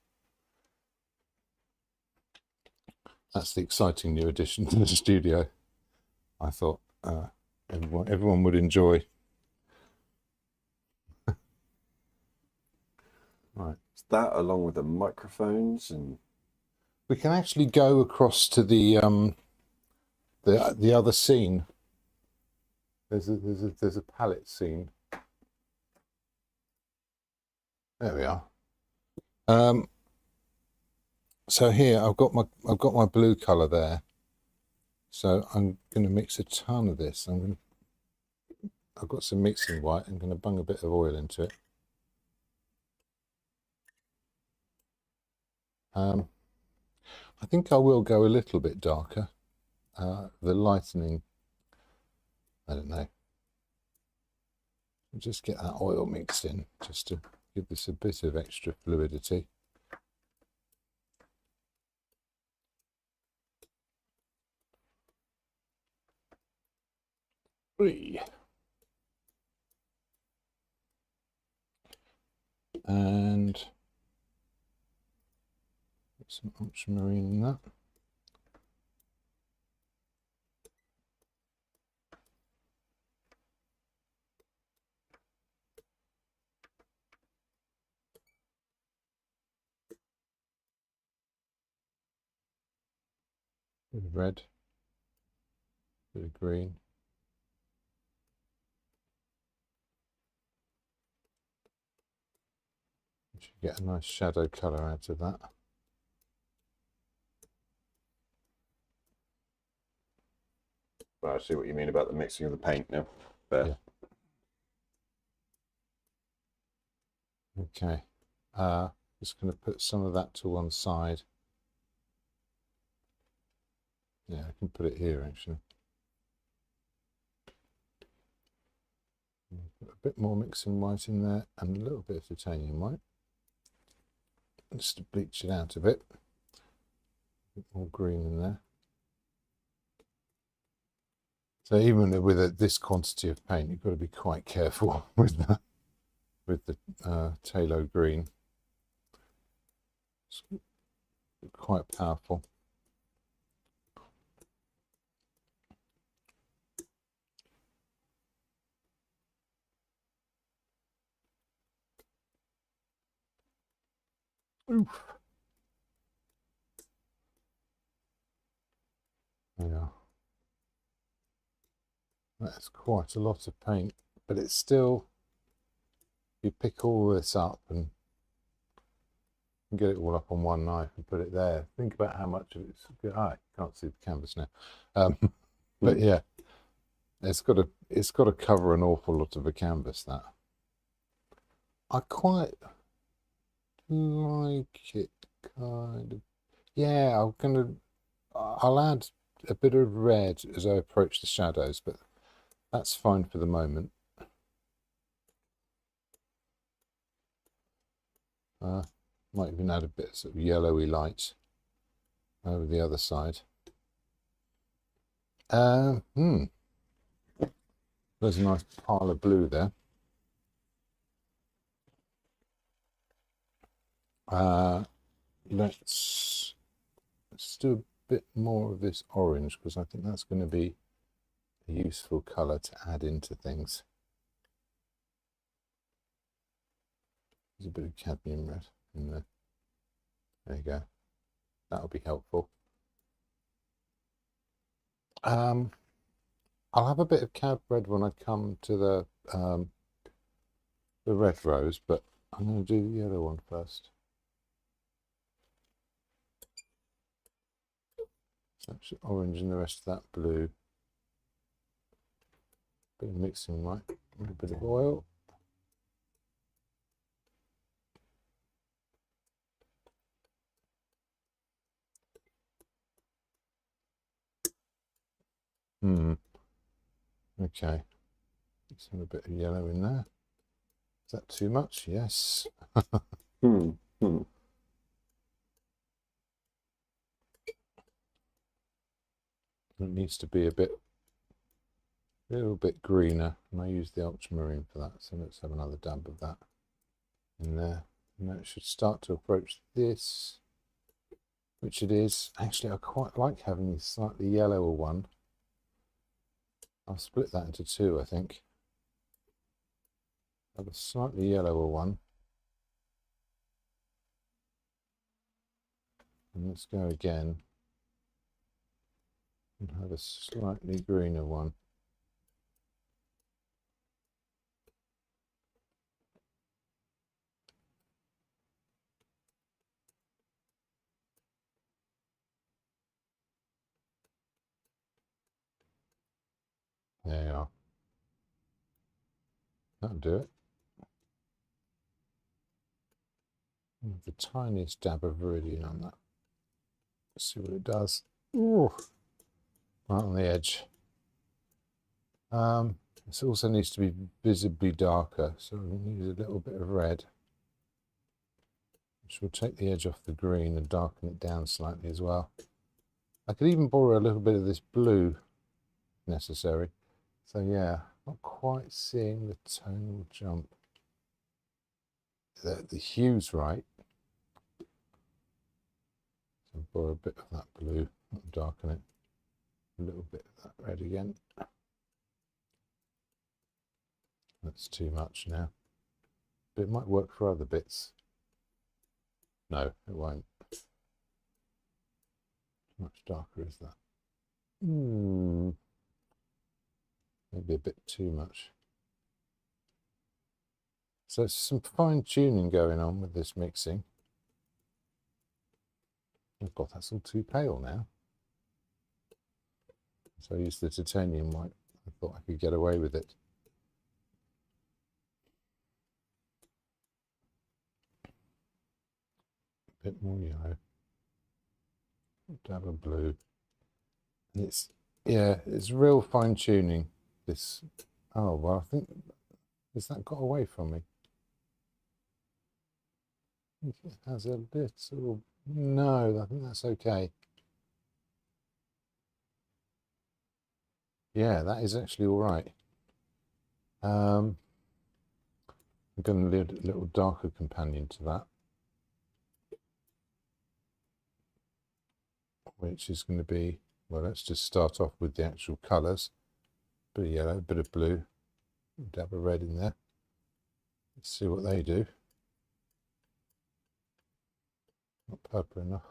that's the exciting new addition to the studio. I thought everyone would enjoy. Right. That along with the microphones, and we can actually go across to the the other scene. There's a palette scene. There we are. So here I've got my blue color there. So I'm going to mix a ton of this. I've got some mixing white. I'm going to bung a bit of oil into it. I think I will go a little bit darker. The lightening, I don't know. Just get that oil mixed in, just to give this a bit of extra fluidity. And some ultramarine in that. Bit of red, bit of green. You should get a nice shadow colour out of that. Well, I see what you mean about the mixing of the paint now. Fair. Yeah. Okay. Just going to put some of that to one side. Yeah, I can put it here actually. Put a bit more mixing white in there and a little bit of titanium white. Just to bleach it out a bit. A bit more green in there. So even with this quantity of paint, you've got to be quite careful with the phthalo green. It's quite powerful. Oof. Yeah. That's quite a lot of paint, but it's still, you pick all this up and get it all up on one knife and put it there. Think about how much of it's good. You can't see the canvas now. But yeah, it's got to cover an awful lot of a canvas, that. I quite like it, kind of. Yeah, I'll add a bit of red as I approach the shadows, but that's fine for the moment. Might even add a bit of sort of yellowy light over the other side. There's a nice pile of blue there. Let's do a bit more of this orange, because I think that's going to be a useful colour to add into things. There's a bit of cadmium red in there. There you go. That'll be helpful. I'll have a bit of cad red when I come to the red rose, but I'm going to do the yellow one first. So orange and the rest of that blue. Bit of mixing white, a little bit of oil. Okay. Let's have a bit of yellow in there. Is that too much? Yes. It needs to be a little bit greener, and I use the ultramarine for that. So let's have another dab of that in there. And that should start to approach this, which it is. Actually, I quite like having this slightly yellower one. I'll split that into two, I think. Have a slightly yellower one. And let's go again. And have a slightly greener one. There you are. That'll do it. The tiniest dab of viridian on that. Let's see what it does. Ooh, right on the edge. This also needs to be visibly darker, so we need a little bit of red, which will take the edge off the green and darken it down slightly as well. I could even borrow a little bit of this blue if necessary. So yeah, not quite seeing the tonal jump. The hue's right. So borrow a bit of that blue, darken it. A little bit of that red again. That's too much now. But it might work for other bits. No, it won't. How much darker is that? Maybe a bit too much. So there's some fine tuning going on with this mixing. Oh God, that's all too pale now. So I used the titanium white. I thought I could get away with it. A bit more yellow. Dab of blue. And it's, yeah, it's real fine tuning. This, oh well, I think, has that got away from me? I think it has a little, no, I think that's okay. Yeah, that is actually all right. I'm going to add a little darker companion to that, which is going to be, well, let's just start off with the actual colours. Bit of yellow, bit of blue, dab of red in there. Let's see what they do. Not purple enough.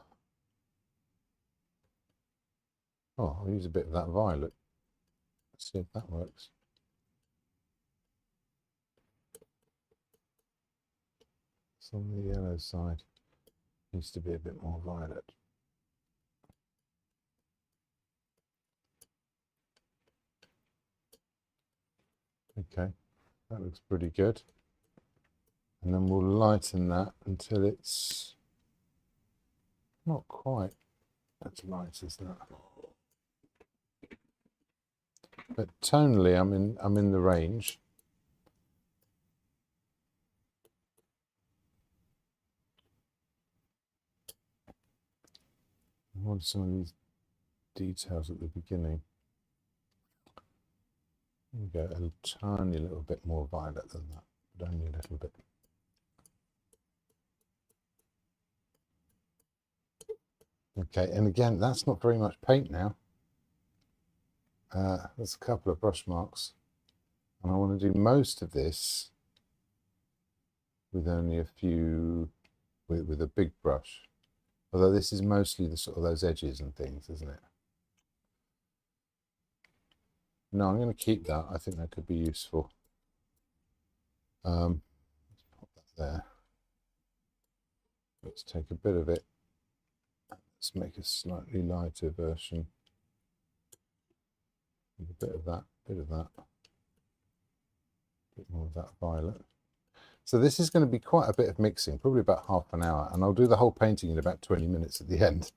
Oh, I'll use a bit of that violet. Let's see if that works. It's on the yellow side. Needs to be a bit more violet. Okay, that looks pretty good. And then we'll lighten that until it's not quite as light as that. But tonally, I'm in the range. I want some of these details at the beginning. There we go, a tiny little bit more violet than that, but only a little bit. Okay, and again, that's not very much paint now. There's a couple of brush marks, and I want to do most of this with only a few, with a big brush. Although this is mostly the sort of those edges and things, isn't it? No, I'm going to keep that. I think that could be useful. Let's pop that there. Let's take a bit of it. Let's make a slightly lighter version. A bit of that, bit of that. A bit more of that violet. So this is going to be quite a bit of mixing, probably about half an hour, and I'll do the whole painting in about 20 minutes at the end,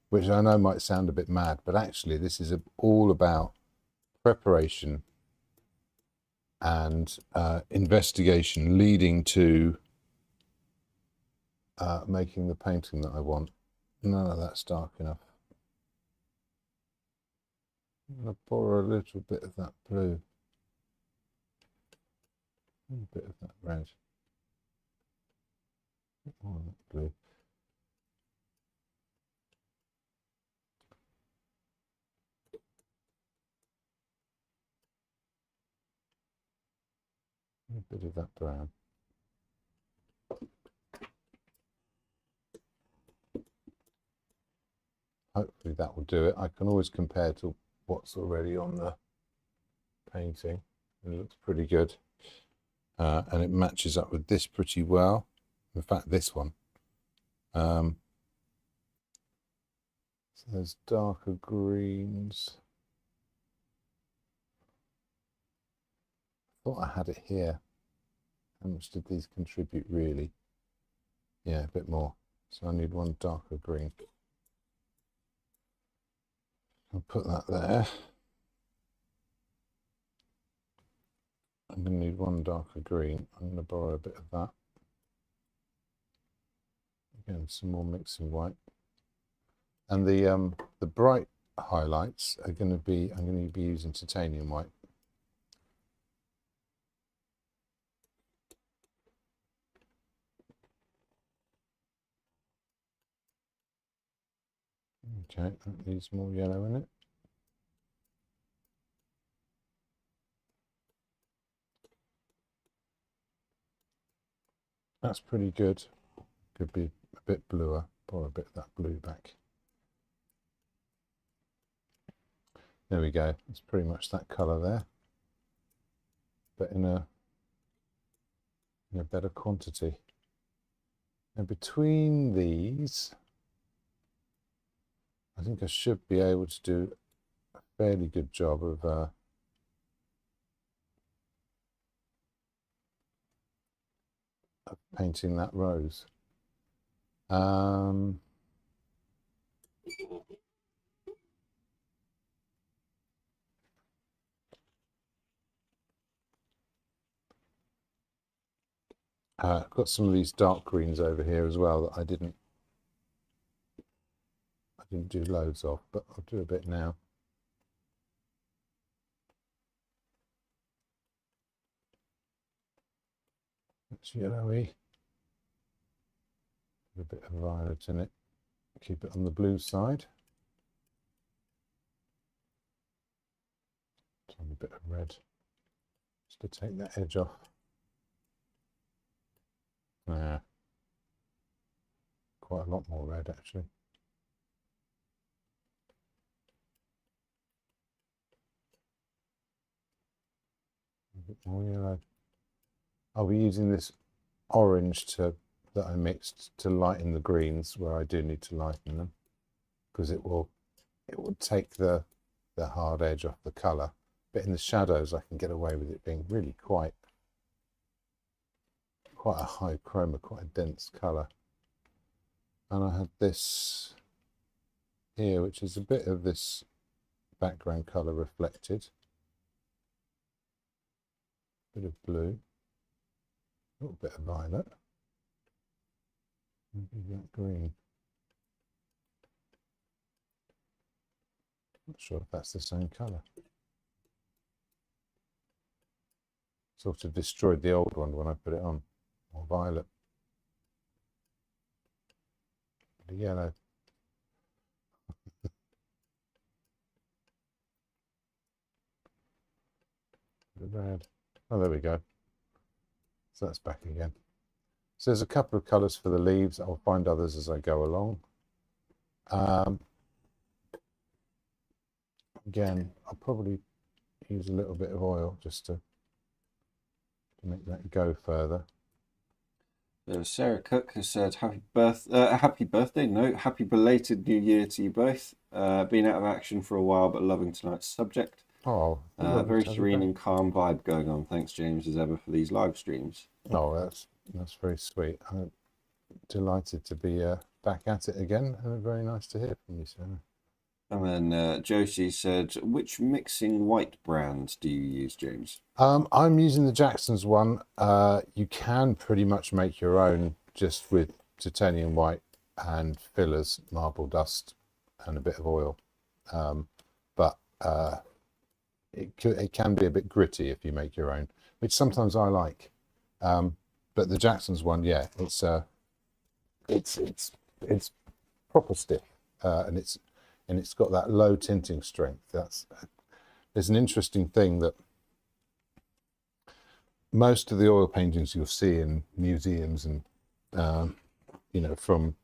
which I know might sound a bit mad, but actually this is all about preparation and investigation leading to making the painting that I want. None of that's dark enough. I'm going to borrow a little bit of that blue. A bit of that red. A bit more of that blue. A bit of that brown. hopefully that will do it. I can always compare to what's already on the painting. It looks pretty good. And it matches up with this pretty well. In fact, this one. So there's darker greens. I thought I had it here. How much did these contribute really? Yeah, a bit more. So I need one darker green. I'll put that there. I'm going to need one darker green. I'm going to borrow a bit of that. Again, some more mixing white. And the bright highlights are going to be, I'm going to be using titanium white. Okay, that needs more yellow in it. That's pretty good. Could be a bit bluer. Pour a bit of that blue back. There we go. It's pretty much that colour there, but in a better quantity. And between these, I think I should be able to do a fairly good job of painting that rose. I've got some of these dark greens over here as well that I didn't do loads of, but I'll do a bit now. It's yellowy. A bit of violet in it. Keep it on the blue side. Tiny bit of red, just to take that edge off. Yeah, quite a lot more red actually. A bit more yellow. I'll be using this orange that I mixed to lighten the greens where I do need to lighten them, because it will take the hard edge off the colour. But in the shadows I can get away with it being really quite a high chroma, quite a dense colour. And I had this here, which is a bit of this background colour reflected. Bit of blue, a little bit of violet, maybe that green. Not sure if that's the same colour. Sort of destroyed the old one when I put it on. More violet. The yellow. The red. Oh, there we go. So that's back again. So there's a couple of colours for the leaves. I'll find others as I go along. Again, I'll probably use a little bit of oil just to make that go further. Sarah Cook has said, happy birthday, no, happy belated New Year to you both. Been out of action for a while, but loving tonight's subject. Oh, very serene and calm vibe going on. Thanks, James, as ever, for these live streams. Oh, that's very sweet. I'm delighted to be back at it again, and very nice to hear from you, Sarah. And then Josie said, which mixing white brand do you use, James? I'm using the Jackson's one. You can pretty much make your own just with titanium white and fillers, marble dust, and a bit of oil. But it can be a bit gritty if you make your own, which sometimes I like. But the Jackson's one, yeah, it's proper stiff, and it's got that low tinting strength. There's an interesting thing that most of the oil paintings you'll see in museums and from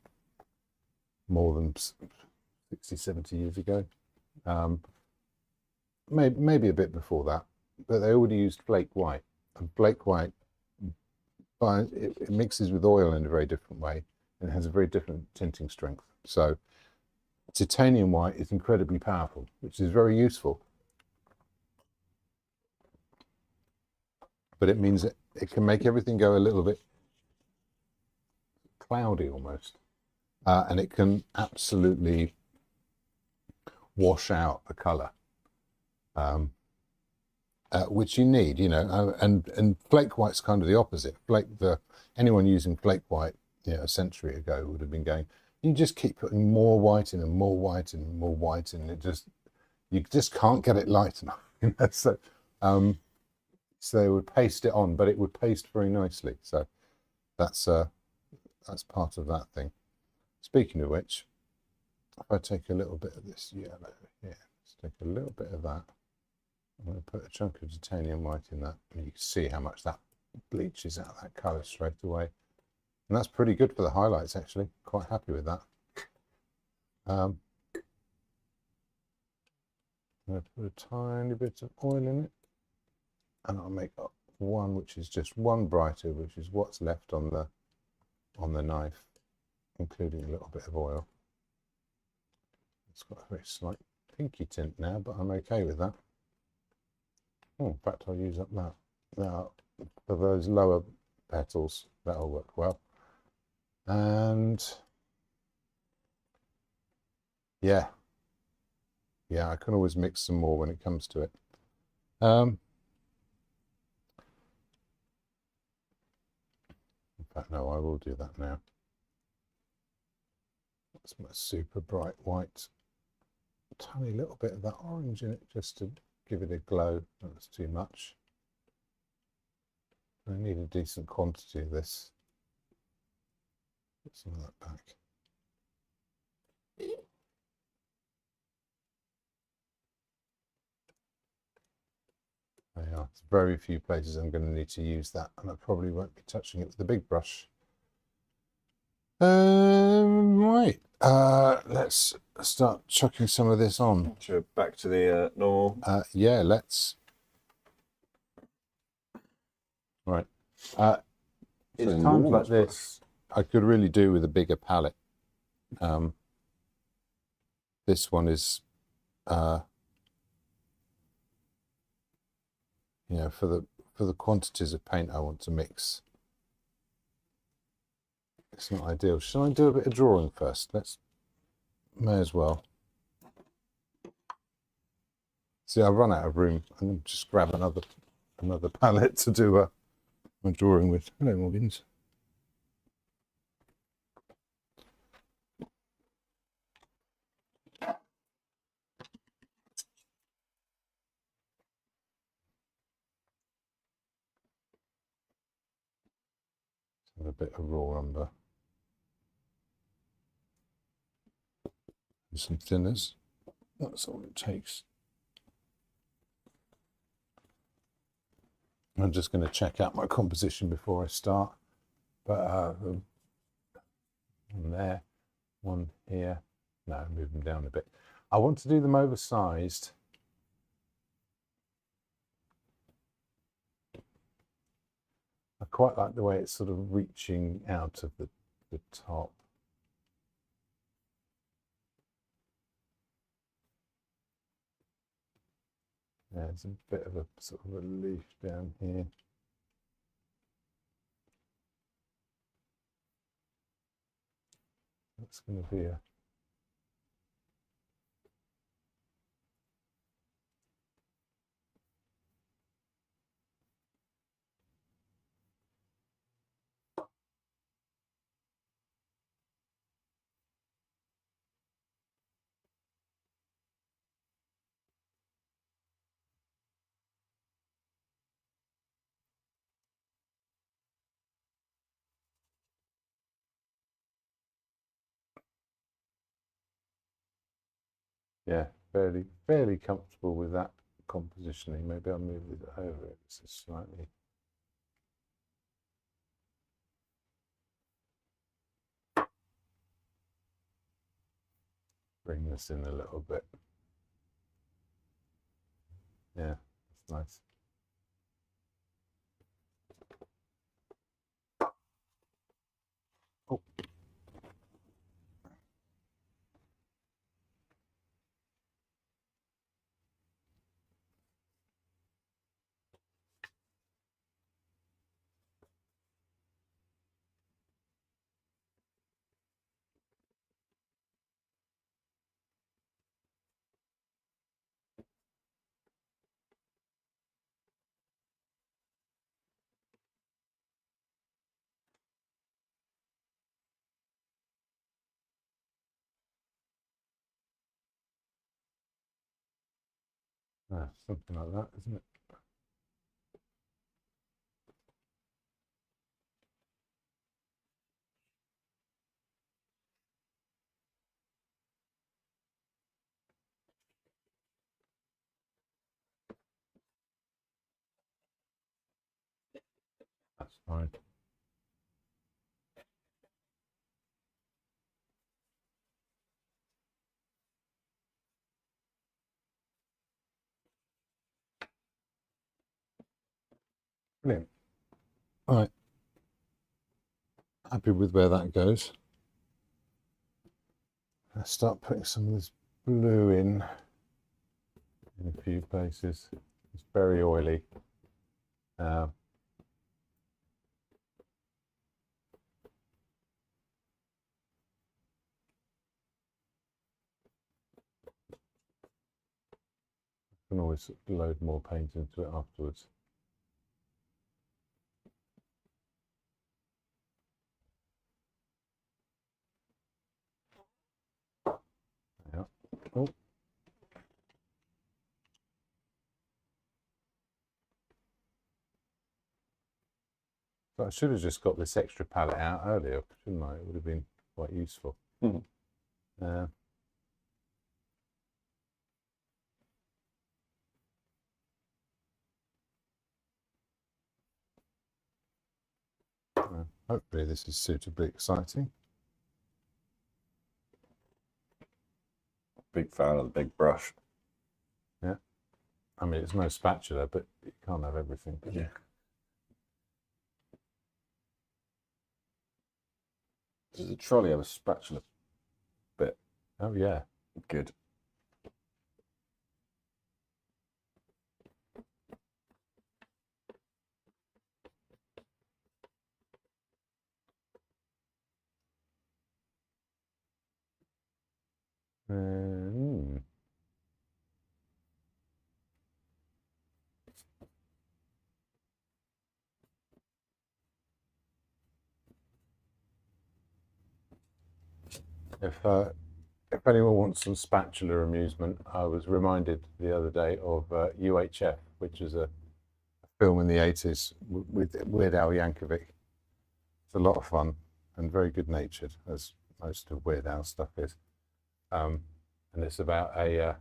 more than 60, 60, 70 years ago. Maybe a bit before that, but they already used flake white. And flake white, it mixes with oil in a very different way and has a very different tinting strength. So titanium white is incredibly powerful, which is very useful. But it means that it can make everything go a little bit cloudy almost. And it can absolutely wash out the colour, which you need, you know. And flake white's kind of the opposite. Anyone using flake white, you know, a century ago would have been going, you just keep putting more white in and more white in and more white in. You just can't get it light enough, you know. So they would paste it on, but it would paste very nicely. So that's part of that thing. Speaking of which, if I take a little bit of this yellow here, let's take a little bit of that. I'm going to put a chunk of titanium white in that, and you can see how much that bleaches out that colour straight away. And that's pretty good for the highlights, actually. Quite happy with that. I'm going to put a tiny bit of oil in it, and I'll make up one which is just one brighter, which is what's left on the knife, including a little bit of oil. It's got a very slight pinky tint now, but I'm okay with that. Oh, in fact, I'll use up that. Now, for those lower petals, that'll work well. And yeah, I can always mix some more when it comes to it. In fact, no, I will do that now. That's my super bright white. Tiny little bit of that orange in it just to give it a glow. That's too much. I need a decent quantity of this. Put some of that back. There you are. There's very few places I'm going to need to use that, and I probably won't be touching it with the big brush. Right. Let's start chucking some of this on. So back to the normal. Yeah, let's. Right. It's times like this I could really do with a bigger palette. This one is, you know, for the quantities of paint I want to mix. It's not ideal. Shall I do a bit of drawing first? May as well. See, I've run out of room. I'm going to just grab another palette to do my drawing with. Hello, Morgans. A bit of raw umber. And some thinners. That's all it takes. I'm just going to check out my composition before I start. But one there, one here. No, move them down a bit. I want to do them oversized. I quite like the way it's sort of reaching out of the top. There's a bit of a sort of a leaf down here. That's going to be a yeah, fairly comfortable with that compositioning. Maybe I'll move it over it so slightly. bring this in a little bit. Yeah, that's nice. Oh. Something like that, isn't it? That's fine. Brilliant. All right. Happy with where that goes. Let's start putting some of this blue in a few places. It's very oily. Can always load more paint into it afterwards. Yeah. Oh. So I should have just got this extra palette out earlier, shouldn't I? It would have been quite useful. Hopefully this is suitably exciting. Big fan of the big brush. Yeah. I mean, it's no spatula, but you can't have everything. Yeah. Does the trolley have a spatula bit? Oh, yeah. Good. If anyone wants some spatula amusement, I was reminded the other day of UHF, which is a film in the 80s with Weird Al Yankovic. It's a lot of fun and very good natured, as most of Weird Al stuff is. And it's about a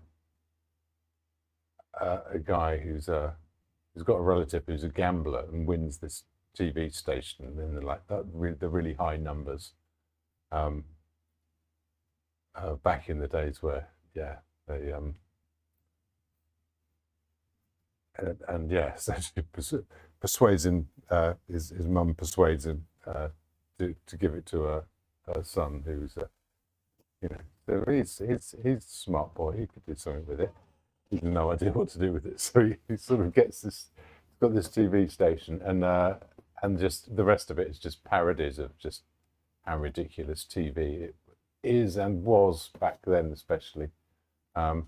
guy who's got a relative who's a gambler and wins this TV station, and then the really high numbers. Back in the days where, yeah, they essentially persuades him. His mum persuades him to give it to her son, who's so he's a smart boy. He could do something with it. He's no idea what to do with it, so he sort of gets this. He's got this TV station, and just the rest of it is just parodies of just how ridiculous TV it is and was back then, especially. And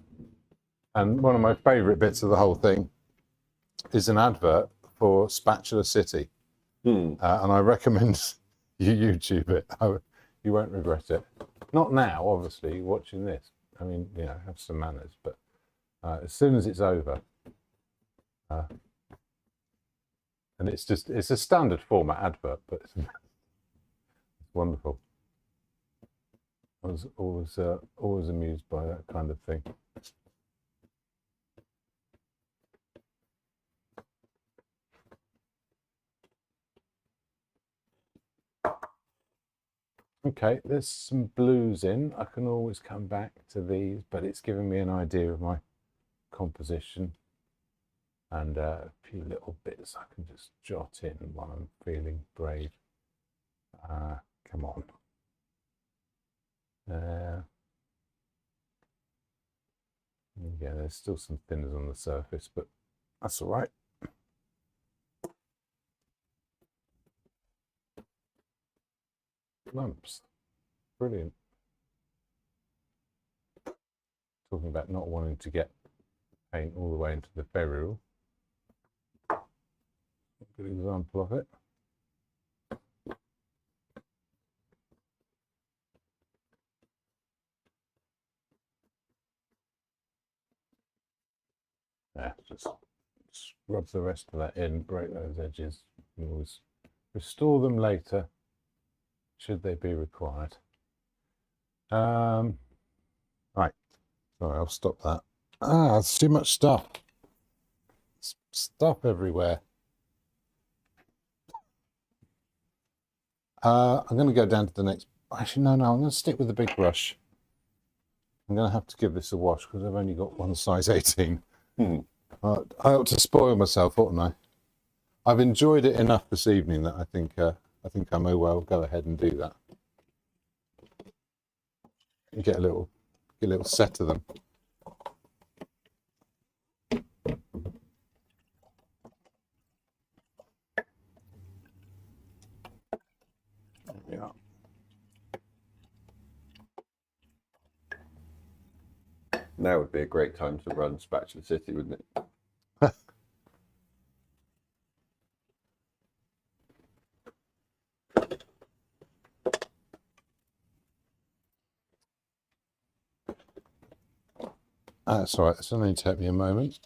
one of my favourite bits of the whole thing is an advert for Spatula City, and I recommend you YouTube it. You won't regret it. Not now, obviously, watching this. I mean, have some manners, but as soon as it's over, and it's a standard format advert, but it's wonderful. I was always amused by that kind of thing. Okay, there's some blues in. I can always come back to these, but it's giving me an idea of my composition and a few little bits I can just jot in while I'm feeling brave. Come on. Yeah, there's still some thinners on the surface, but that's all right. Lumps. Brilliant. Talking about not wanting to get paint all the way into the ferrule. Good example of it. Yeah, just rub the rest of that in, break those edges. You can always restore them later, should they be required. Right, sorry, I'll stop that. It's too much stuff. Stuff everywhere. I'm going to go down to the next. Actually, no, I'm going to stick with the big brush. I'm going to have to give this a wash because I've only got one size 18. I ought to spoil myself, oughtn't I? I've enjoyed it enough this evening that I think I may well go ahead and do that. Get a little set of them. Yeah. Now would be a great time to run Spatula City, wouldn't it? That's all right. This will only take me a moment.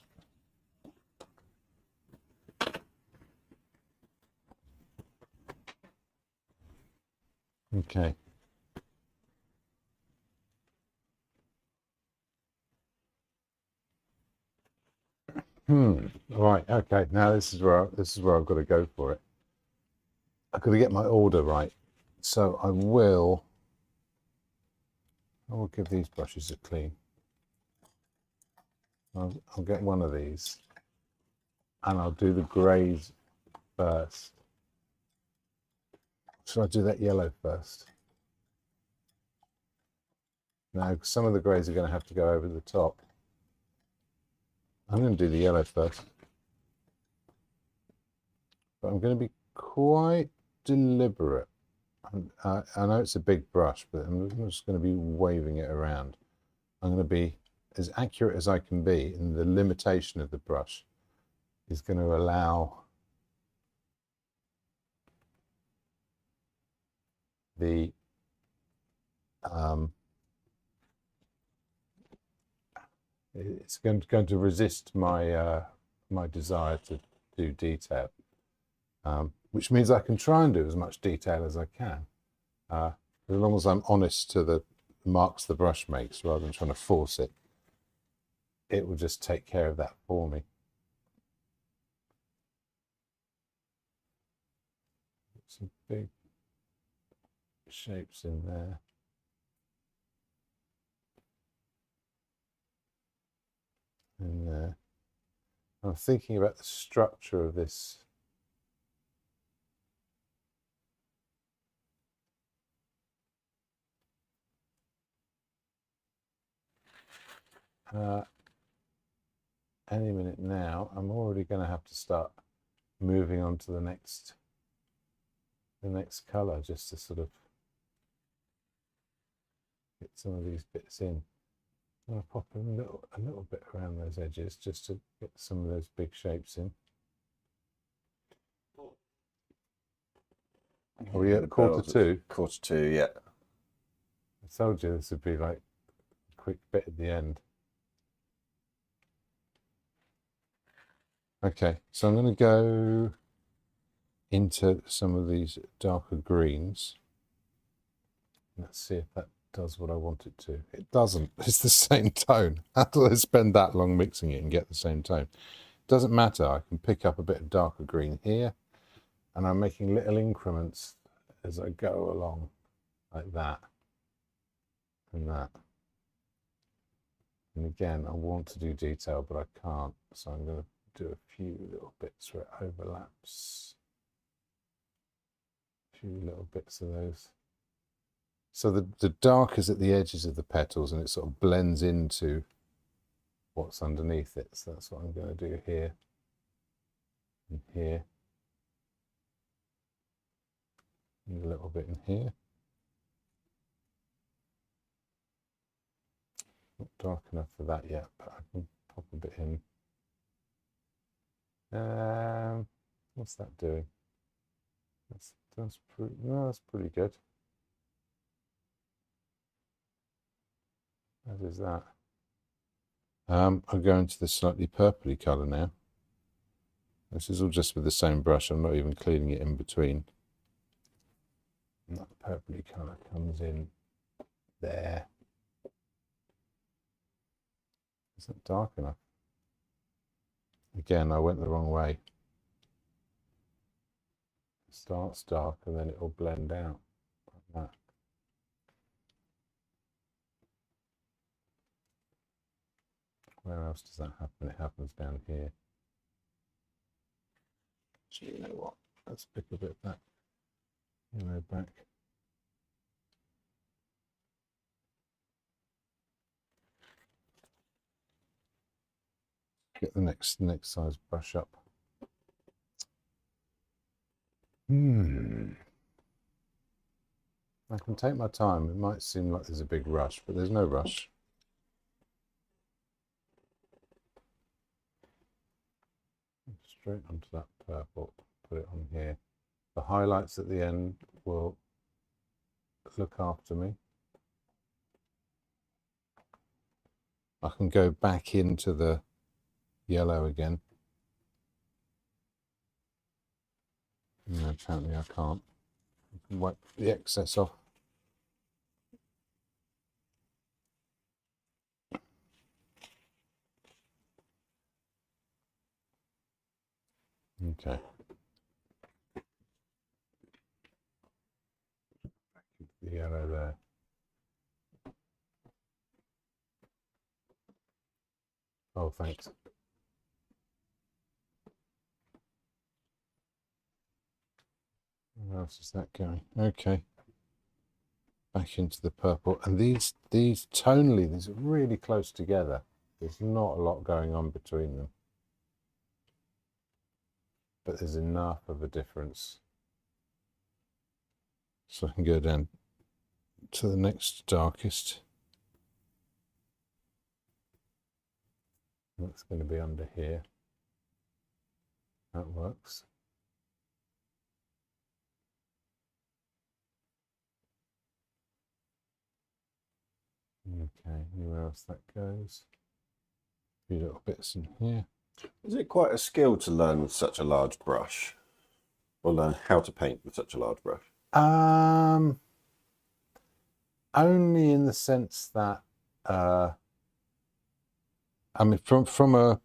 Okay. Right. Okay. Now this is where I've got to go for it. I've got to get my order right. So I will give these brushes a clean. I'll get one of these and I'll do the greys first. Should I do that yellow first? No, some of the greys are going to have to go over the top. I'm going to do the yellow first. But I'm going to be quite deliberate. I know it's a big brush, but I'm just going to be waving it around. I'm going to be as accurate as I can be, and the limitation of the brush is going to allow the it's going to resist my my desire to do detail, which means I can try and do as much detail as I can, as long as I'm honest to the marks the brush makes rather than trying to force it. It will just take care of that for me. Some big shapes in there. In there. I'm thinking about the structure of this. Any minute now, I'm already going to have to start moving on to the next color, just to sort of get some of these bits in. I'm going to pop a little bit around those edges just to get some of those big shapes in. Are we at quarter two? Quarter two, yeah. I told you this would be like a quick bit at the end. Okay, so I'm going to go into some of these darker greens. Let's see if that does what I want it to. It doesn't. It's the same tone. How do I spend that long mixing it and get the same tone? Doesn't matter. I can pick up a bit of darker green here, and I'm making little increments as I go along. like that and that. And again, I want to do detail, but I can't. So I'm going to do a few little bits where it overlaps. A few little bits of those. So the dark is at the edges of the petals and it sort of blends into what's underneath it. So that's what I'm going to do here and here. And a little bit in here. Not dark enough for that yet, but I can pop a bit in. What's that doing? That's pretty good. That is that. I'm going to the slightly purpley colour now. This is all just with the same brush. I'm not even cleaning it in between. And that purpley colour comes in there. Isn't dark enough? Again, I went the wrong way. It starts dark and then it will blend out like that. Where else does that happen? It happens down here. So you know what? Let's pick a bit of that yellow back. Get the next size brush up. I can take my time. It might seem like there's a big rush, but there's no rush. Straight onto that purple, put it on here. The highlights at the end will look after me. I can go back into the yellow again. No, apparently I can't. I can wipe the excess off. Okay. Back into the yellow there. Oh, thanks. Where else is that going? Okay. Back into the purple. And these tonally, these are really close together. There's not a lot going on between them. But there's enough of a difference. So I can go down to the next darkest. That's going to be under here. That works. Okay, anywhere else that goes. A few little bits in here. Is it quite a skill to learn with such a large brush? Or learn how to paint with such a large brush? Only in the sense that, I mean, from a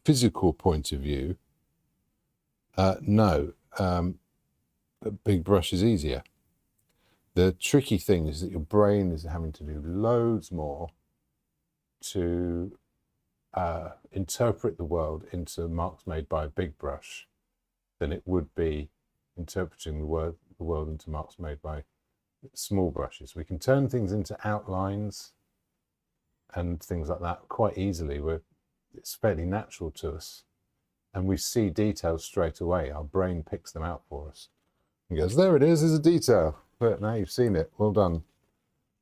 physical point of view, no, a big brush is easier. The tricky thing is that your brain is having to do loads more to interpret the world into marks made by a big brush than it would be interpreting the world into marks made by small brushes. We can turn things into outlines and things like that quite easily. It's fairly natural to us, and we see details straight away. Our brain picks them out for us and goes, there it is, there's a detail. But now you've seen it, well done.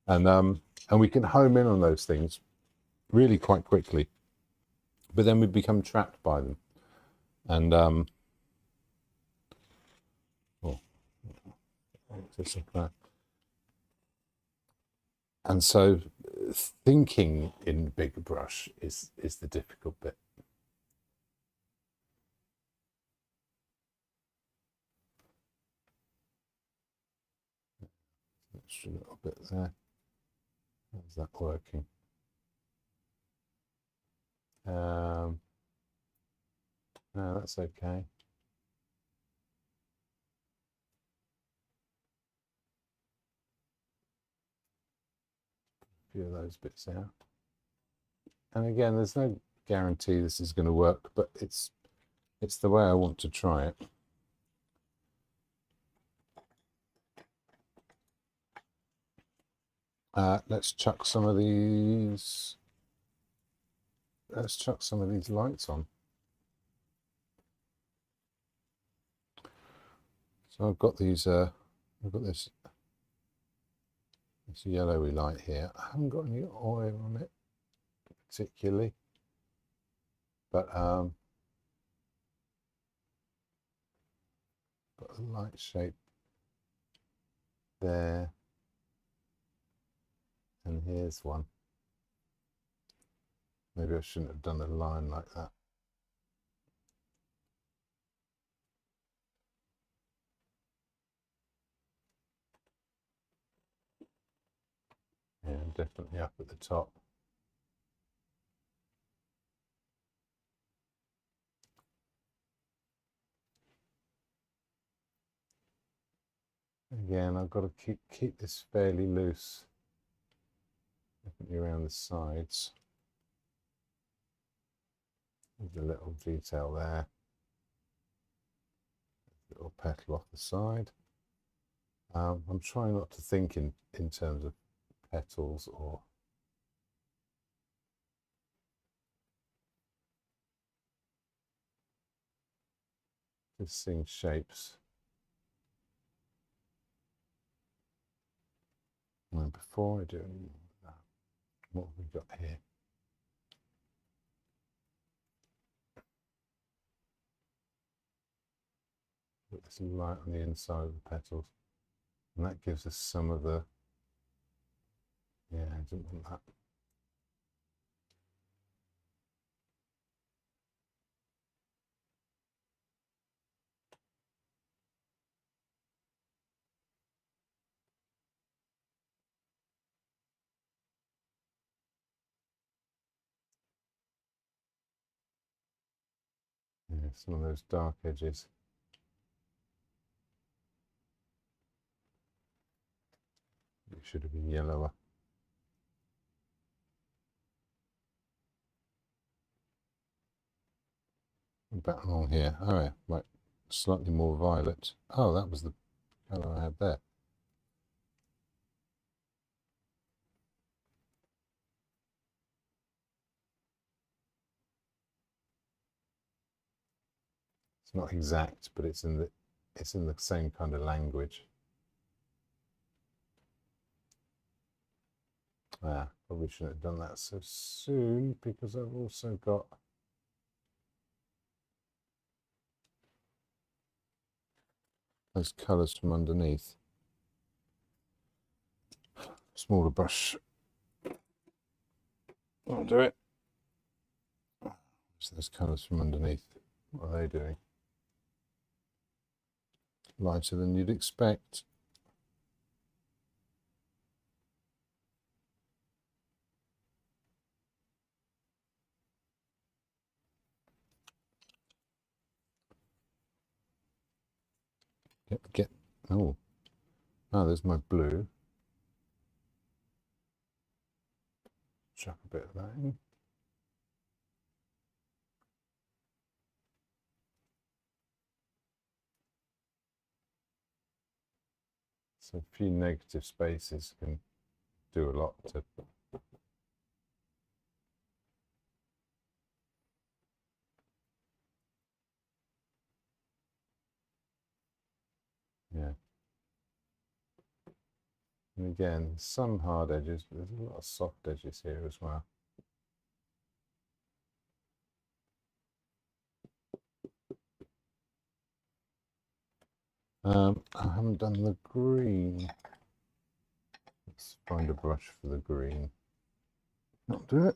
And we can home in on those things really quite quickly, but then we become trapped by them. And and so thinking in big brush is the difficult bit. Extra little bit there. How's that working? No, that's okay. few of those bits out. And again, there's no guarantee this is going to work, but it's the way I want to try it. Let's chuck some of these. Let's chuck some of these lights on. So I've got these. I've got this yellowy light here. I haven't got any oil on it particularly, but got a light shape there, and here's one. Maybe I shouldn't have done a line like that. Yeah, definitely up at the top. Again, I've got to keep this fairly loose, definitely around the sides. There's a little detail there, little petal off the side. I'm trying not to think in terms of petals or just seeing shapes. And before I do any more of that, what have we got here? Put this light on the inside of the petals, and that gives us some of the, yeah, I didn't want that. Yeah, some of those dark edges. It should have been yellower. Back along here. Oh yeah, right. Slightly more violet. Oh, that was the colour I had there. It's not exact, but it's in the same kind of language. Probably shouldn't have done that so soon, because I've also got those colours from underneath. Smaller brush. I'll do it. So those colours from underneath. What are they doing? Lighter than you'd expect. Oh, there's my blue. Chuck a bit of that in. So a few negative spaces can do a lot to yeah. And again, some hard edges, but there's a lot of soft edges here as well. I haven't done the green. Let's find a brush for the green. Not do it.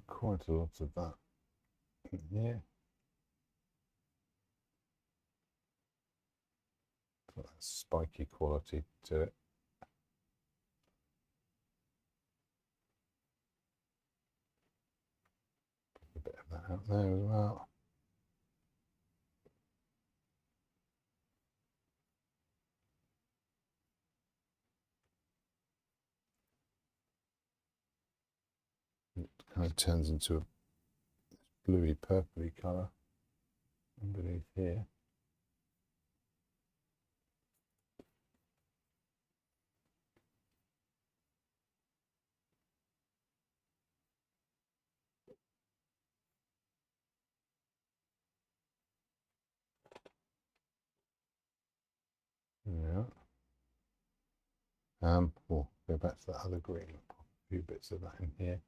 Quite a lot of that in here. Got that spiky quality to it. A bit of out there as well. It kind of turns into a bluey purpley colour underneath here. Yeah. We'll go back to that other green. Pop a few bits of that in here.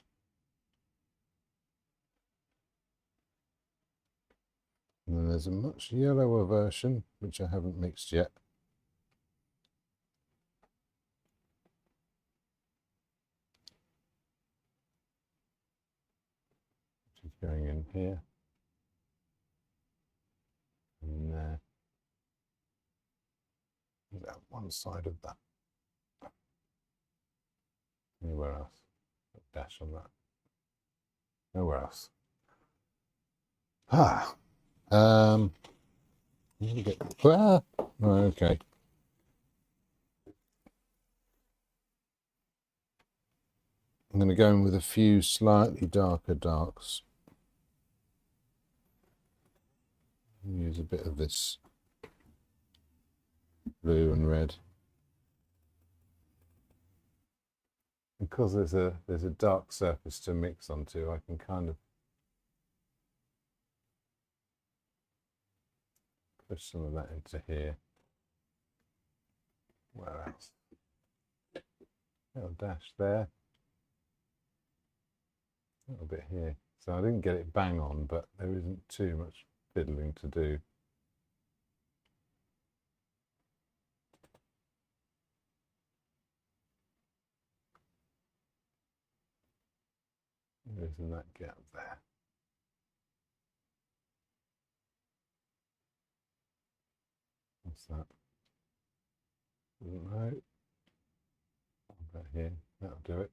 And then there's a much yellower version, which I haven't mixed yet. Which is going in here. And there. That one side of that. Anywhere else? A dash on that. Nowhere else. Okay. I'm going to go in with a few slightly darker darks. Use a bit of this blue and red. Because there's a dark surface to mix onto, I can kind of push some of that into here. Where else? Little dash there. A little bit here. So I didn't get it bang on, but there isn't too much fiddling to do. Isn't that gap there? What's that? Doesn't know. About here, that'll do it.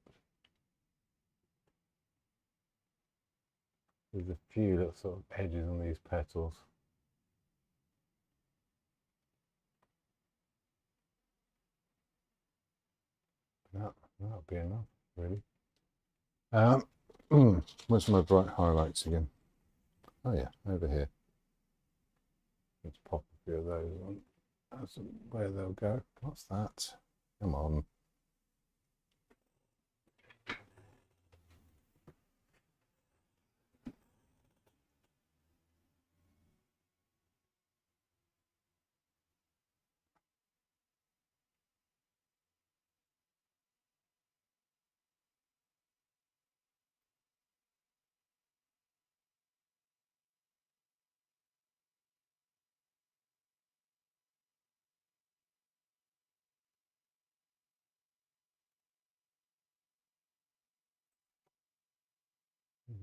There's a few little sort of edges on these petals. That'll be enough, really. Where's my bright highlights again? Oh yeah, over here. Let's pop a few of those on. That's where they'll go. What's that? Come on.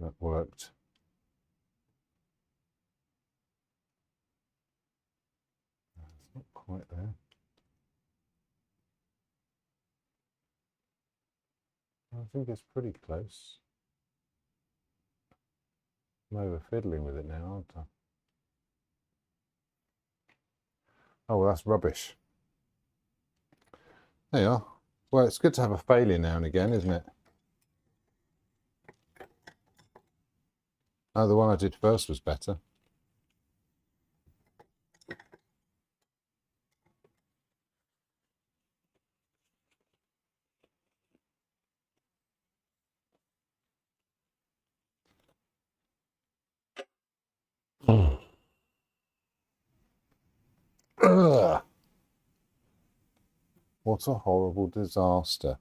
That worked. It's not quite there. I think it's pretty close. I'm over fiddling with it now, aren't I? Oh, well, that's rubbish. There you are. Well, it's good to have a failure now and again, isn't it? Oh, the one I did first was better. Ugh. What a horrible disaster.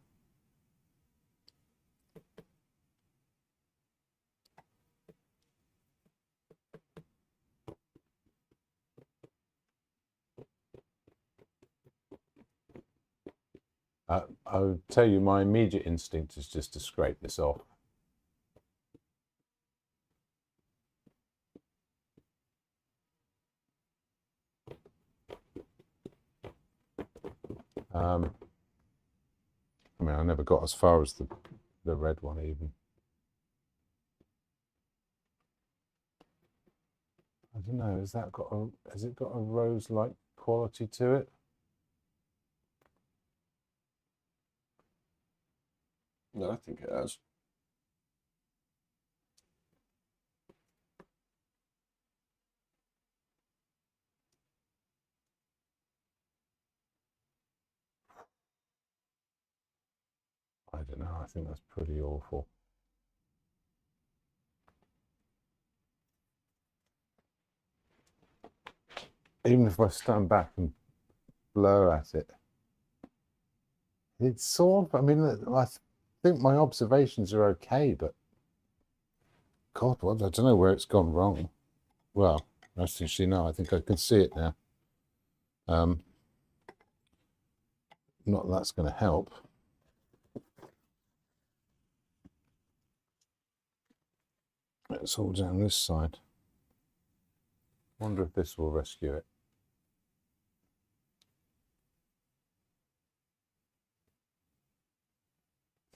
I'll tell you, my immediate instinct is just to scrape this off. I mean, I never got as far as the red one even. don't know. Has it got a rose-like quality to it? No, I think it has. I don't know. I think that's pretty awful. Even if I stand back and blur at it, it's sort of, I mean, I think my observations are okay, but God, well, I don't know where it's gone wrong. Well, actually, no, I think I can see it now. Not that that's going to help. It's all down this side. Wonder if this will rescue it.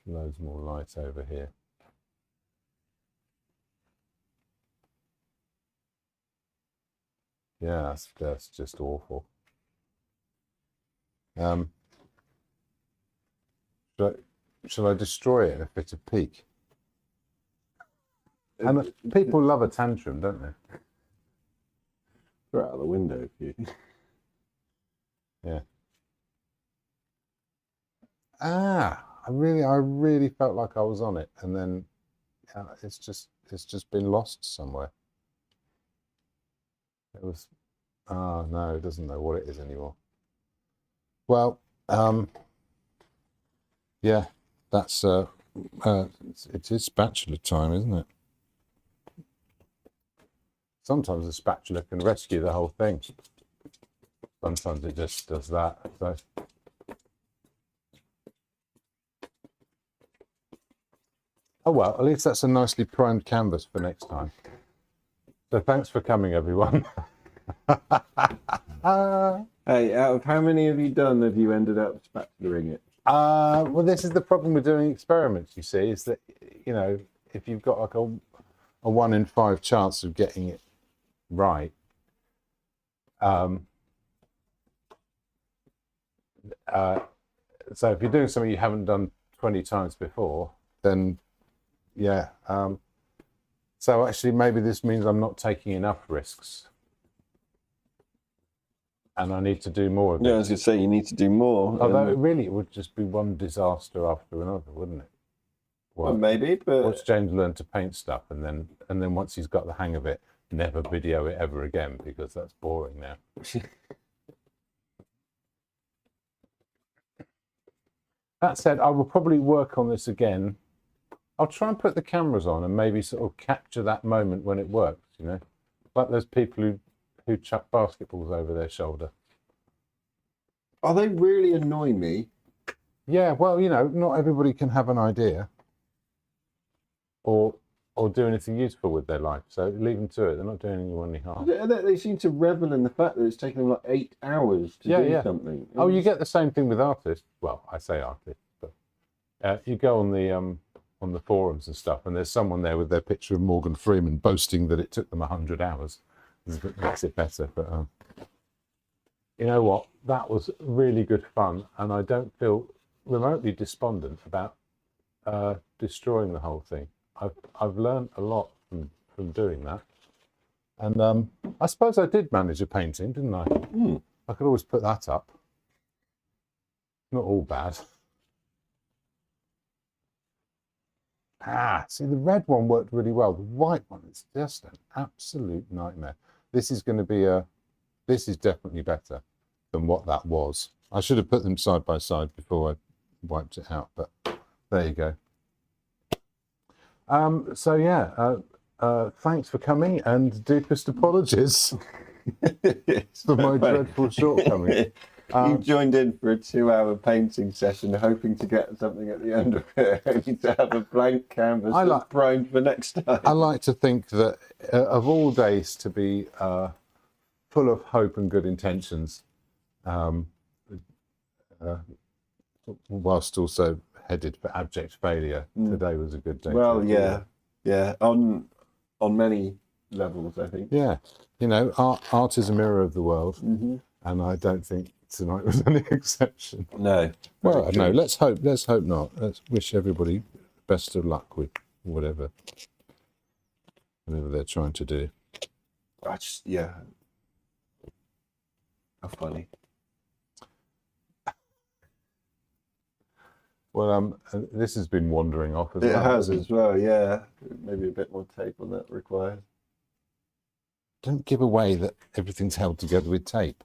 Loads more light over here. Yeah, that's just awful. Shall I destroy it in a fit of pique? And people love a tantrum, don't they? Throw it out the window if you. Yeah. I really felt like I was on it, and then it's just been lost somewhere. It was. No, it doesn't know what it is anymore. Well, yeah, that's it is spatula time, isn't it? Sometimes the spatula can rescue the whole thing. Sometimes it just does that. So. Oh well, at least that's a nicely primed canvas for next time. So thanks for coming, everyone. Hey, out of how many have you ended up spatulaing it? Well, this is the problem with doing experiments, you see, is that, you know, if you've got like a 1 in 5 chance of getting it right, so if you're doing something you haven't done 20 times before, then yeah. So actually maybe this means I'm not taking enough risks. And I need to do more of it. Yeah, I was going to say, you need to do more. Although really it would just be one disaster after another, wouldn't it? Well, maybe, but... Watch James learn to paint stuff, and then once he's got the hang of it, never video it ever again, because that's boring now. That said, I will probably work on this again. I'll try and put the cameras on and maybe sort of capture that moment when it works, you know? Like those people who chuck basketballs over their shoulder. Oh, they really annoy me. Yeah, well, you know, not everybody can have an idea or do anything useful with their life. So leave them to it. They're not doing anyone any harm. They seem to revel in the fact that it's taken them like 8 hours to do something. Oh, you get the same thing with artists. Well, I say artists, but you go on the forums and stuff, and there's someone there with their picture of Morgan Freeman boasting that it took them 100 hours. It makes it better, but you know what? That was really good fun, and I don't feel remotely despondent about destroying the whole thing. I've learned a lot from doing that, and I suppose I did manage a painting, didn't I? I could always put that up. Not all bad. See, the red one worked really well. The white one is just an absolute nightmare. This is going to be this is definitely better than what that was. I should have put them side by side before I wiped it out, but there you go. So yeah, thanks for coming, and deepest apologies for my dreadful shortcomings. You joined in for a 2-hour painting session, hoping to get something at the end of it, only to have a blank canvas that's primed for next time. I like to think that of all days to be full of hope and good intentions, whilst also headed for abject failure, today was a good day. Well, yeah. On many levels, I think. Yeah, you know, art is a mirror of the world, Mm-hmm. and I don't think tonight was any exception. No. Well, no, let's hope not. Let's wish everybody best of luck with whatever they're trying to do. Yeah. How funny. Well, this has been wandering off as well. It has as well, yeah. Maybe a bit more tape on that required. Don't give away that everything's held together with tape.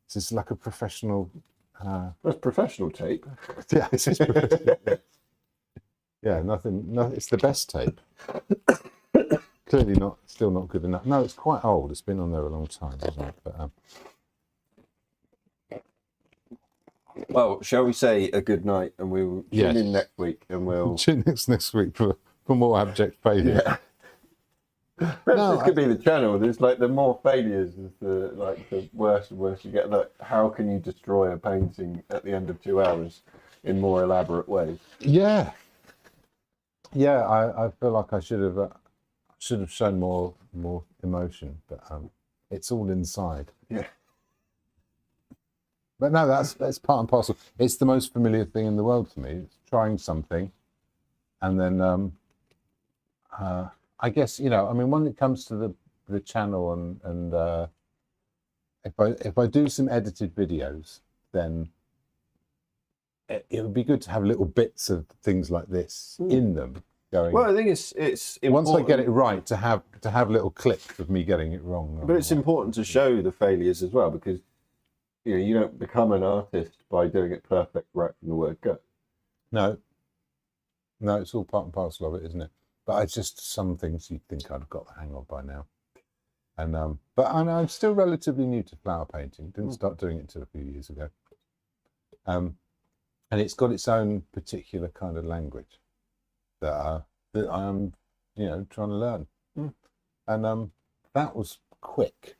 This is like a professional. That's professional tape. Yeah, this is professional. Yeah, nothing. It's the best tape. Clearly not. Still not good enough. No, it's quite old. It's been on there a long time, hasn't it? But, well, shall we say a good night, and we'll tune in next week, and we'll tune in next week for more abject failure. Yeah. Perhaps this could be the channel. There's like the more failures, is the worse and worse you get. Like, how can you destroy a painting at the end of 2 hours in more elaborate ways? Yeah, yeah. I feel like I should have shown more emotion, but it's all inside. Yeah. But no, that's part and parcel. It's the most familiar thing in the world to me. It's trying something, and then I guess, you know, I mean, when it comes to the channel and if I do some edited videos, then it would be good to have little bits of things like this in them going. Well, I think it's important. Once I get it right, to have little clips of me getting it wrong. But it's important to show the failures as well, because you know, you don't become an artist by doing it perfect right from the word go. No, it's all part and parcel of it, isn't it? But it's just some things you'd think I'd got the hang of by now. And but I'm still relatively new to flower painting. Didn't start doing it until a few years ago. And it's got its own particular kind of language that I'm, you know, trying to learn. And that was quick,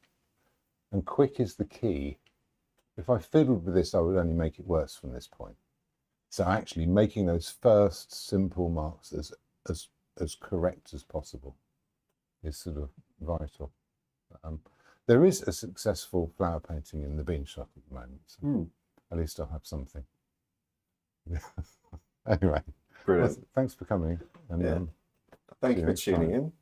and quick is the key. If I fiddled with this, I would only make it worse from this point. So actually making those first simple marks as correct as possible is sort of vital. There is a successful flower painting in the bean shop at the moment, so at least I'll have something. Anyway, Brilliant. Well, thanks for coming. And, Thank you for tuning in.